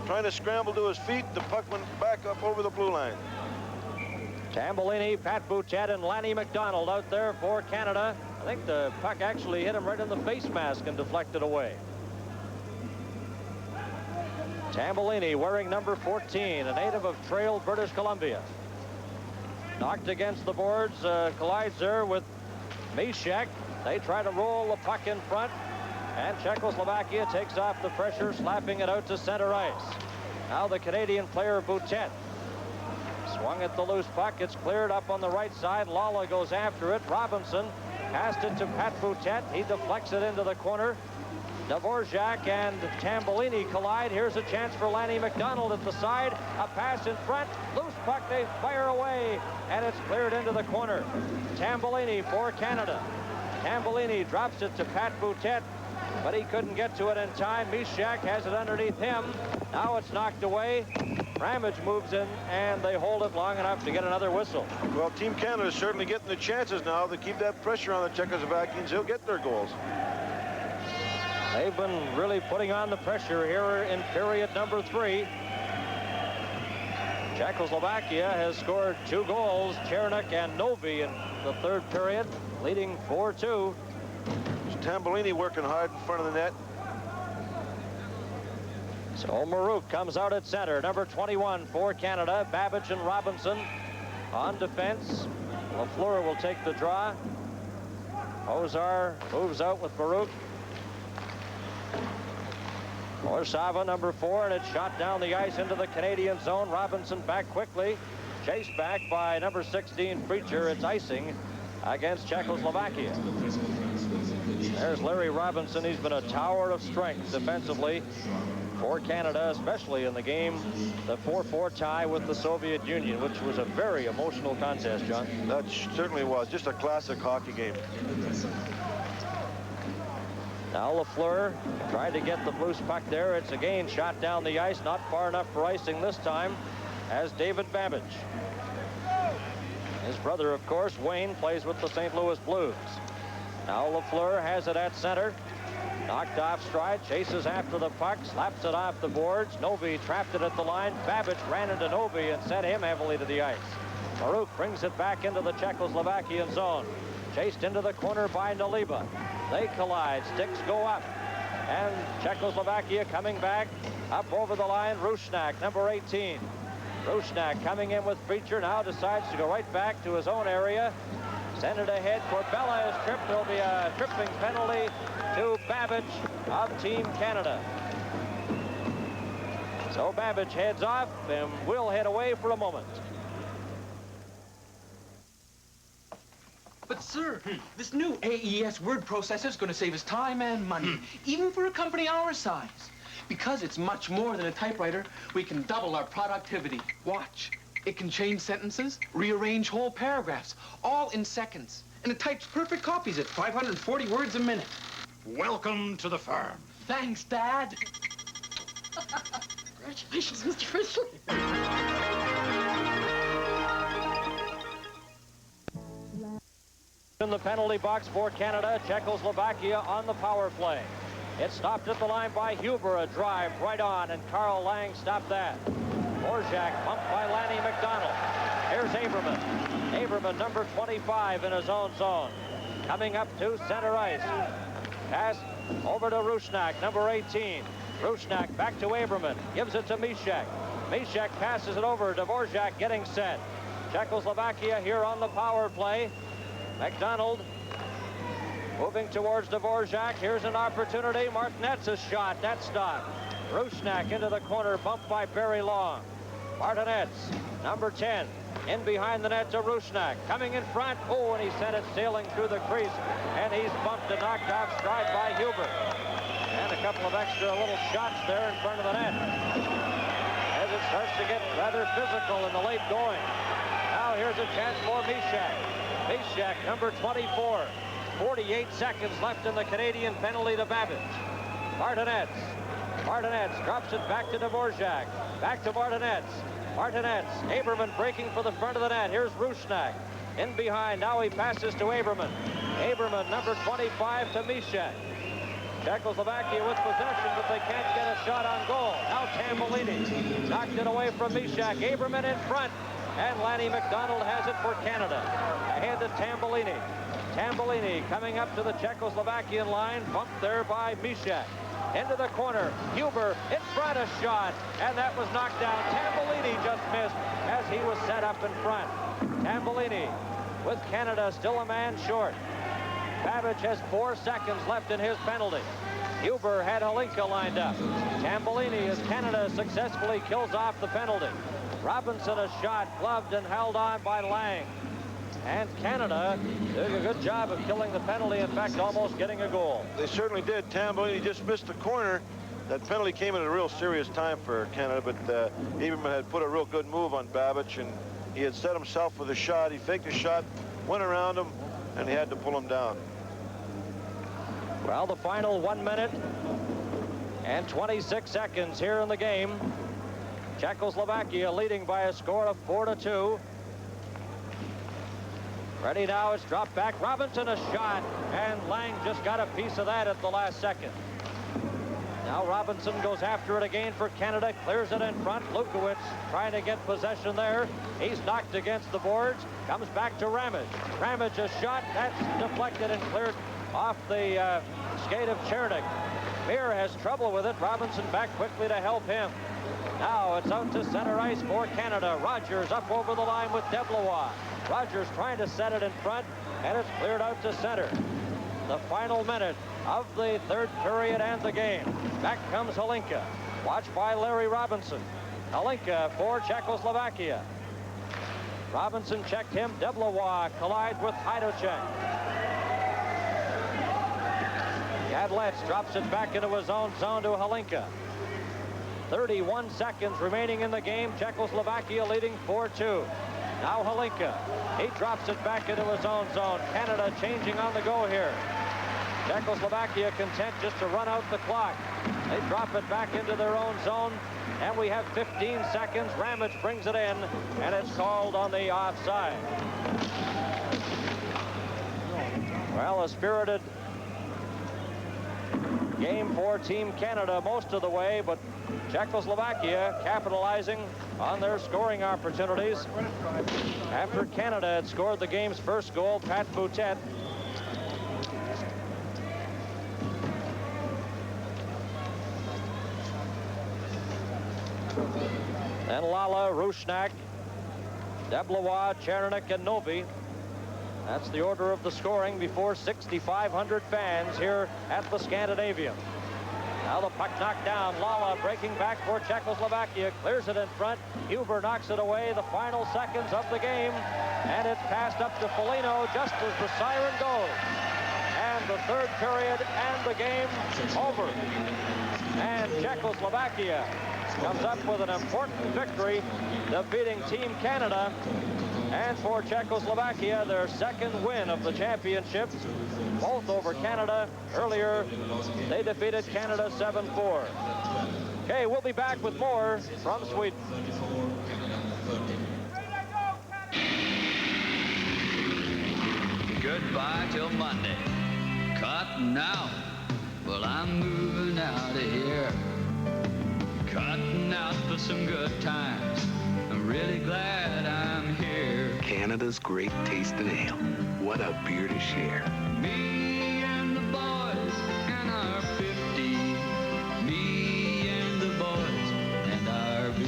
Trying to scramble to his feet. The puck went back up over the blue line. Tambolini, Pat Bouchette, and Lanny McDonald out there for Canada. I think the puck actually hit him right in the face mask and deflected away. Tambolini wearing number 14, a native of Trail, British Columbia. Knocked against the boards, collides there with Mishek. They try to roll the puck in front, and Czechoslovakia takes off the pressure, slapping it out to center ice. Now the Canadian player Boutet swung at the loose puck. It's cleared up on the right side. Lala goes after it. Robinson passed it to Pat Boutet. He deflects it into the corner. Dvorak and Tambolini collide. Here's a chance for Lanny McDonald at the side. A pass in front. Loose puck. They fire away, and it's cleared into the corner. Tambolini for Canada. Tambolini drops it to Pat Boutet, but he couldn't get to it in time. Mishak has it underneath him. Now it's knocked away. Ramage moves in, and they hold it long enough to get another whistle. Well, Team Canada is certainly getting the chances now to keep that pressure on the Czechoslovakians. They'll get their goals. They've been really putting on the pressure here in period number 3. Czechoslovakia has scored 2 goals. Chernik and Novi in the 3rd period, leading 4-2. Tambolini working hard in front of the net. So Marouk comes out at center. Number 21 for Canada. Babbage and Robinson on defense. Lafleur will take the draw. Ozar moves out with Marouk. Orsava, number 4, and it's shot down the ice into the Canadian zone. Robinson back quickly. Chased back by number 16, Preacher. It's icing against Czechoslovakia. There's Larry Robinson. He's been a tower of strength defensively for Canada, especially in the game, the 4-4 tie with the Soviet Union, which was a very emotional contest, John. That certainly was. Just a classic hockey game. Now Lafleur tried to get the loose puck there. It's again shot down the ice, not far enough for icing this time, as David Babbage. His brother, of course, Wayne, plays with the St. Louis Blues. Now Lafleur has it at center. Knocked off stride, chases after the puck, slaps it off the boards. Novi trapped it at the line. Babbage ran into Novi and sent him heavily to the ice. Marouk brings it back into the Czechoslovakian zone. Chased into the corner by Naliba. They collide, sticks go up. And Czechoslovakia coming back up over the line. Rusnak, number 18. Rusnak coming in with Preacher, now decides to go right back to his own area. Send it ahead. Corbella is tripped. There'll be a tripping penalty to Babbage of Team Canada. So Babbage heads off and will head away for a moment. But, sir, this new AES word processor is going to save us time and money, even for a company our size. Because it's much more than a typewriter, we can double our productivity. Watch. It can change sentences, rearrange whole paragraphs, all in seconds. And it types perfect copies at 540 words a minute. Welcome to the farm. Thanks, Dad. Congratulations, Mr. Frizzle. In the penalty box for Canada, Czechoslovakia on the power play. It's stopped at the line by Huber, a drive right on, and Carl Lang stopped that. Dvorak bumped by Lanny McDonald. Here's Aberman. Aberman, number 25 in his own zone. Coming up to center ice. Pass over to Rusnak, number 18. Rusnak back to Aberman. Gives it to Mishek. Mishek passes it over. Dvorak getting set. Czechoslovakia here on the power play. McDonald moving towards Dvorak. Here's an opportunity. Martinez's shot. That stopped. Rusnak into the corner, bumped by Barry Long. Martinez, number 10, in behind the net to Rusnak. Coming in front. Oh, and he sent it sailing through the crease. And he's bumped and knocked off stride by Huber. And a couple of extra little shots there in front of the net. As it starts to get rather physical in the late going. Now here's a chance for Mishak. Mishak, number 24. 48 seconds left in the Canadian penalty to Babbage. Martinez. Martinez drops it back to Dvorak. Back to Martinez. Martinez. Aberman breaking for the front of the net. Here's Rusnak. In behind. Now he passes to Aberman. Aberman, number 25, to Mishak. Czechoslovakia with possession, but they can't get a shot on goal. Now Tambolini knocked it away from Mishak. Aberman in front. And Lanny McDonald has it for Canada. Ahead to Tambolini. Tambolini coming up to the Czechoslovakian line. Bumped there by Mishak. into the corner. Huber in front, a shot, and that was knocked down. Tambellini just missed as he was set up in front. Tambellini with Canada still a man short. Babbage has 4 seconds left in his penalty. Huber had Halinka lined up. Tambellini, as Canada successfully kills off the penalty. Robinson, a shot, gloved and held on by Lang. And Canada did a good job of killing the penalty, in fact, almost getting a goal. They certainly did. Tambellini just missed the corner. That penalty came at a real serious time for Canada, but Lieberman had put a real good move on Babbage, and he had set himself with a shot. He faked a shot, went around him, and he had to pull him down. Well, the final 1 minute and 26 seconds here in the game. Czechoslovakia leading by a score of 4-2. Ready now, it's dropped back. Robinson, a shot, and Lang just got a piece of that at the last second. Now Robinson goes after it again for Canada, clears it in front. Lukowicz trying to get possession there. He's knocked against the boards, comes back to Ramage. Ramage, a shot, that's deflected and cleared off the skate of Chernik. Mir has trouble with it. Robinson back quickly to help him. Now it's out to center ice for Canada. Rogers up over the line with Deblois. Rogers trying to set it in front, and it's cleared out to center. The final minute of the third period and the game. Back comes Halinka, watched by Larry Robinson. Halinka for Czechoslovakia. Robinson checked him. Deblois collides with Hajdocek. Gadletz drops it back into his own zone to Halinka. 31 seconds remaining in the game. Czechoslovakia leading 4-2. Now Halinka. He drops it back into his own zone. Canada changing on the go here. Czechoslovakia content just to run out the clock. They drop it back into their own zone, and we have 15 seconds. Ramage brings it in, and it's called on the offside. Well, a spirited game for Team Canada most of the way, but Czechoslovakia capitalizing on their scoring opportunities. After Canada had scored the game's first goal, Pat Boutet. Then Lala, Rushnak, Deblois, Chernik, and Novi. That's the order of the scoring before 6,500 fans here at the Scandinavium. Now the puck knocked down. Lala breaking back for Czechoslovakia. Clears it in front. Huber knocks it away. The final seconds of the game. And it's passed up to Foligno just as the siren goes. And the third period and the game over. And Czechoslovakia comes up with an important victory, defeating Team Canada. And for Czechoslovakia, their second win of the championships, both over Canada. Earlier, they defeated Canada 7-4. Okay, we'll be back with more from Sweden. Goodbye till Monday. Cutting out. Well, I'm moving out of here. Cutting out for some good times. I'm really glad I'm here. Canada's great tasting ale. What a beer to share. Me and the boys and our 50. Me and the boys and our beer.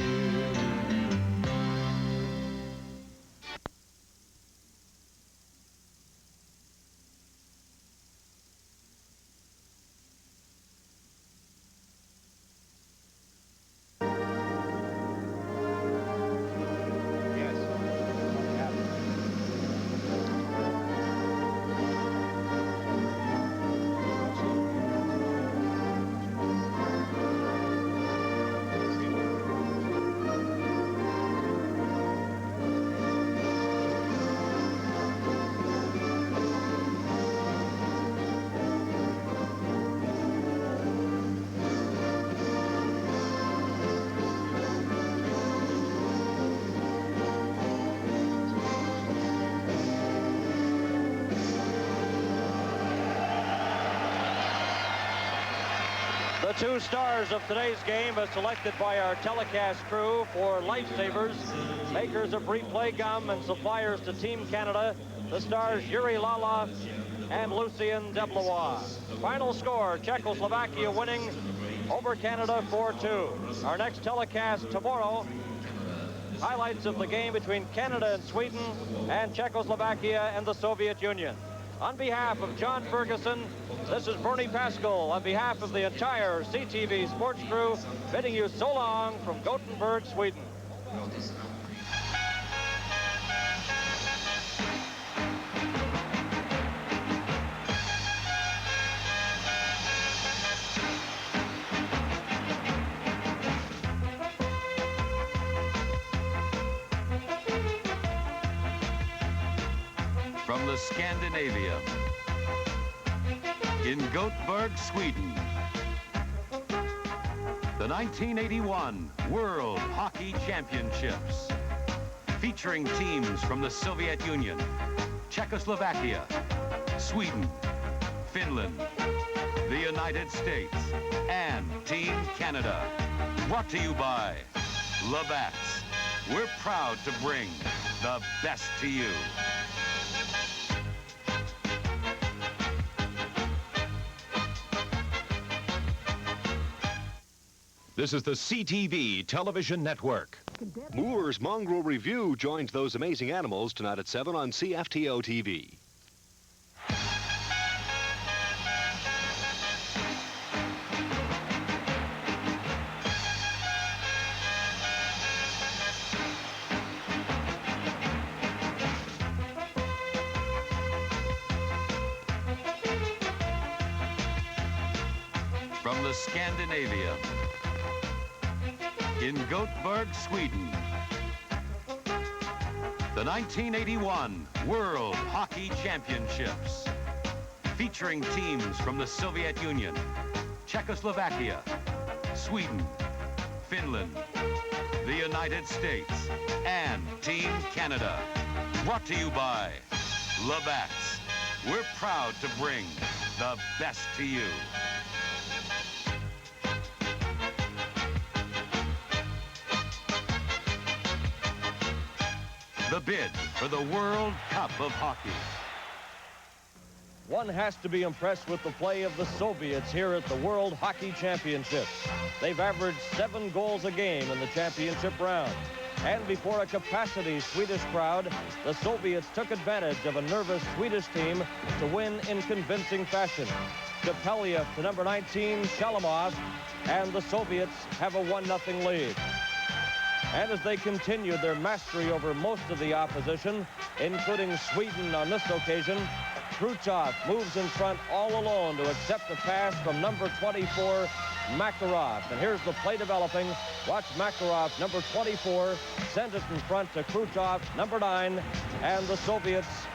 The two stars of today's game as selected by our telecast crew for Lifesavers, makers of replay gum and suppliers to Team Canada. The stars Yuri Lala and Lucien Deblois. Final score, Czechoslovakia winning over Canada 4-2. Our next telecast tomorrow, highlights of the game between Canada and Sweden and Czechoslovakia and the Soviet Union. On behalf of John Ferguson, this is Bernie Pascal on behalf of the entire CTV sports crew, bidding you so long from Gothenburg, Sweden. From the Scandinavia, in Gothenburg, Sweden, the 1981 World Hockey Championships, featuring teams from the Soviet Union, Czechoslovakia, Sweden, Finland, the United States, and Team Canada. Brought to you by Labatt's. We're proud to bring the best to you. This is the CTV Television Network. Moore's Mongrel Review joins those amazing animals tonight at 7 on CFTO TV. From the Scandinavia, in Gothenburg, Sweden, the 1981 World Hockey Championships, featuring teams from the Soviet Union, Czechoslovakia, Sweden, Finland, the United States, and Team Canada. Brought to you by Labatt's. We're proud to bring the best to you. The bid for the World Cup of Hockey. One has to be impressed with the play of the Soviets here at the World Hockey Championships. They've averaged 7 goals a game in the championship round. And before a capacity Swedish crowd, the Soviets took advantage of a nervous Swedish team to win in convincing fashion. Shepeliev to number 19, Shalamov, and the Soviets have a 1-0 lead. And as they continued their mastery over most of the opposition, including Sweden on this occasion, Khrushchev moves in front all alone to accept a pass from number 24, Makarov. And here's the play developing. Watch Makarov, number 24, send it in front to Khrushchev, number 9, and the Soviets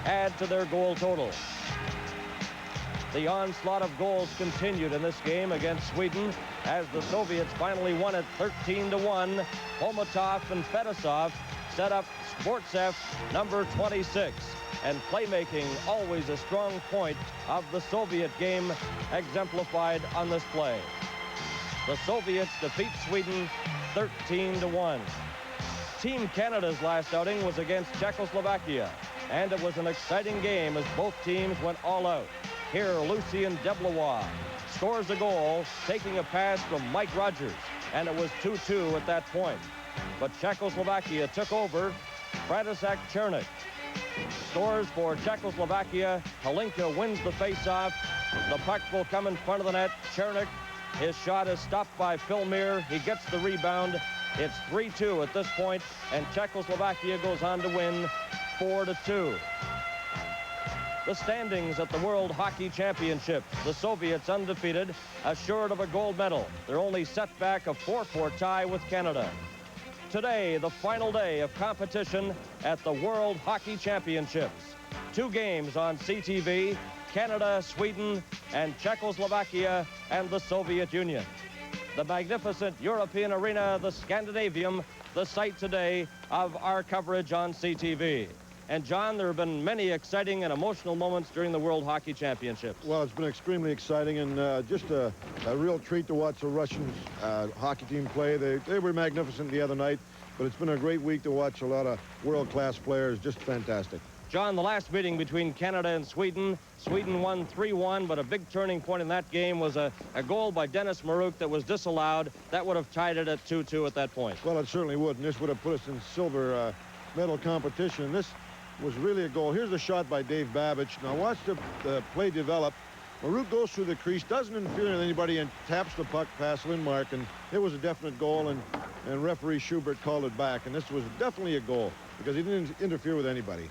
add to their goal total. The onslaught of goals continued in this game against Sweden as the Soviets finally won it 13-1. Khomutov and Fedosov set up Sportsev, number 26. And playmaking, always a strong point of the Soviet game, exemplified on this play. The Soviets defeat Sweden 13-1. Team Canada's last outing was against Czechoslovakia, and it was an exciting game as both teams went all out. Here, Lucien Deblois scores a goal, taking a pass from Mike Rogers, and it was 2-2 at that point. But Czechoslovakia took over. Fratisak Chernik scores for Czechoslovakia. Halinka wins the faceoff. The puck will come in front of the net. Chernik, his shot is stopped by Filmir. He gets the rebound. It's 3-2 at this point, and Czechoslovakia goes on to win 4-2. The standings at the World Hockey Championships. The Soviets undefeated, assured of a gold medal. Their only setback a 4-4 tie with Canada. Today, the final day of competition at the World Hockey Championships. 2 games on CTV, Canada, Sweden, and Czechoslovakia and the Soviet Union. The magnificent European arena, the Scandinavium, the site today of our coverage on CTV. And John, there have been many exciting and emotional moments during the World Hockey Championships. Well, it's been extremely exciting and just a real treat to watch the Russian hockey team play. They were magnificent the other night, but it's been a great week to watch a lot of world-class players. Just fantastic. John, the last meeting between Canada and Sweden, Sweden won 3-1, but a big turning point in that game was a goal by Dennis Marouk that was disallowed. That would have tied it at 2-2 at that point. Well, it certainly would, and this would have put us in silver medal competition. This was really a goal. Here's a shot by Dave Babbage. Now watch the play develop. Marouk goes through the crease, doesn't interfere with anybody, and taps the puck past Lindmark, and it was a definite goal, and referee Schubert called it back, and this was definitely a goal because he didn't interfere with anybody.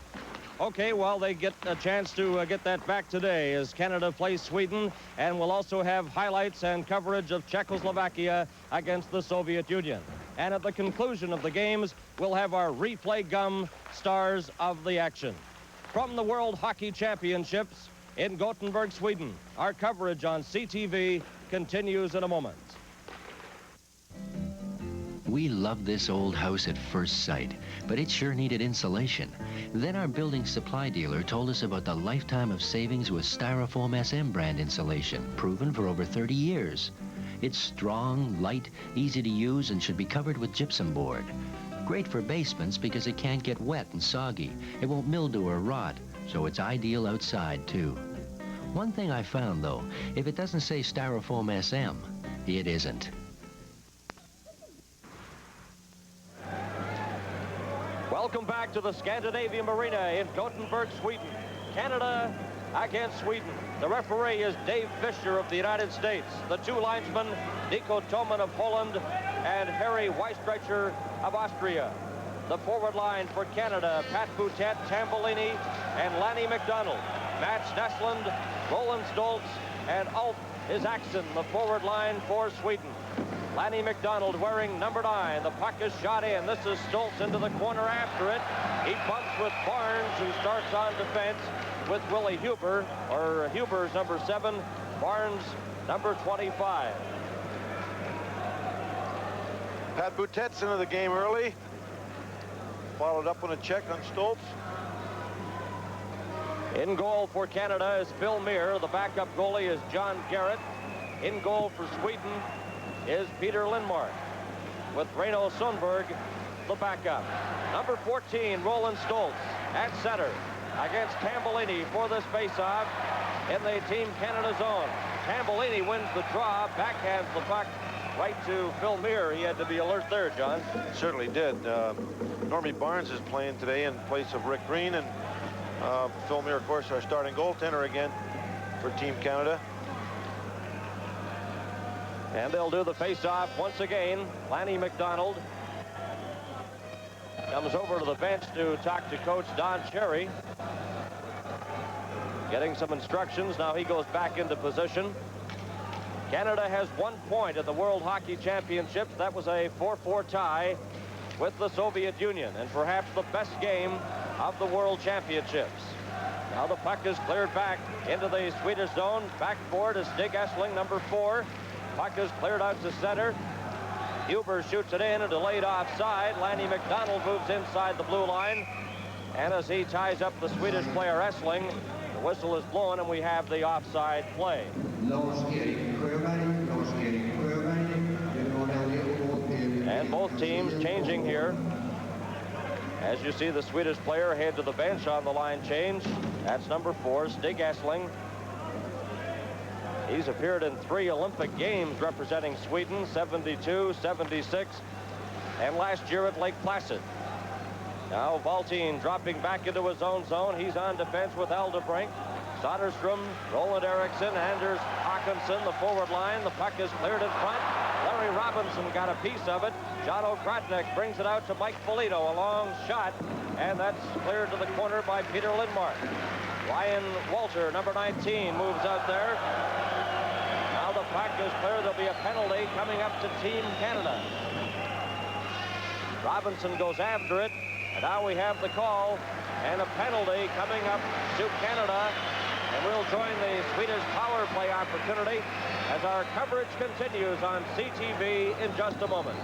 Okay, well, they get a chance to get that back today as Canada plays Sweden, and we'll also have highlights and coverage of Czechoslovakia against the Soviet Union. And at the conclusion of the games, we'll have our replay gum stars of the action. From the World Hockey Championships in Gothenburg, Sweden, our coverage on CTV continues in a moment. We loved this old house at first sight, but it sure needed insulation. Then our building supply dealer told us about the lifetime of savings with Styrofoam SM brand insulation, proven for over 30 years. It's strong, light, easy to use, and should be covered with gypsum board. Great for basements because it can't get wet and soggy. It won't mildew or rot, so it's ideal outside, too. One thing I found, though, if it doesn't say Styrofoam SM, it isn't. Welcome back to the Scandinavian Arena in Gothenburg, Sweden. Canada against Sweden. The referee is Dave Fischer of the United States. The two linesmen, Nico Toman of Holland and Harry Weisstrecher of Austria. The forward line for Canada, Pat Boutet, Tambellini, and Lanny McDonald. Mats Näslund, Roland Stoltz, and Ulf Isaksson, the forward line for Sweden. Lanny McDonald wearing number 9. The puck is shot in. This is Stoltz into the corner after it. He bumps with Barnes, who starts on defense with Willie Huber, or Huber's number 7, Barnes number 25. Pat Boutet's into the game early. Followed up on a check on Stoltz. In goal for Canada is Phil Meir. The backup goalie is John Garrett. In goal for Sweden is Peter Lindmark, with Reino Sundberg, the backup. Number 14, Roland Stoltz at center against Tambellini for this faceoff in the Team Canada zone. Tambellini wins the draw, backhands the puck right to Phil Meir. He had to be alert there, John. Certainly did. Normie Barnes is playing today in place of Rick Green, and Phil Meir, of course, our starting goaltender again for Team Canada. And they'll do the face-off once again. Lanny McDonald comes over to the bench to talk to Coach Don Cherry. Getting some instructions. Now he goes back into position. Canada has 1 point at the World Hockey Championships. That was a 4-4 tie with the Soviet Union, and perhaps the best game of the World Championships. Now the puck is cleared back into the Swedish zone. Back forward is Stig Essling, number 4. Puck is cleared out to center. Huber shoots it in, a delayed offside. Lanny McDonald moves inside the blue line. And as he ties up the Swedish player Essling, the whistle is blown and we have the offside play. And both teams changing here. As you see the Swedish player head to the bench on the line change. That's number 4, Stig Essling. He's appeared in 3 Olympic Games representing Sweden, 72, 76, and last year at Lake Placid. Now Valtin dropping back into his own zone. He's on defense with Aldebrink, Soderstrom, Roland Eriksson, Anders Hawkinson, the forward line. The puck is cleared in front. Larry Robinson got a piece of it. John O'Krotnick brings it out to Mike Polito, a long shot, and that's cleared to the corner by Peter Lindmark. Ryan Walter, number 19, moves out there. Now the puck is clear. There'll be a penalty coming up to Team Canada. Robinson goes after it, and now we have the call and a penalty coming up to Canada. And we'll join the Swedish power play opportunity as our coverage continues on CTV in just a moment.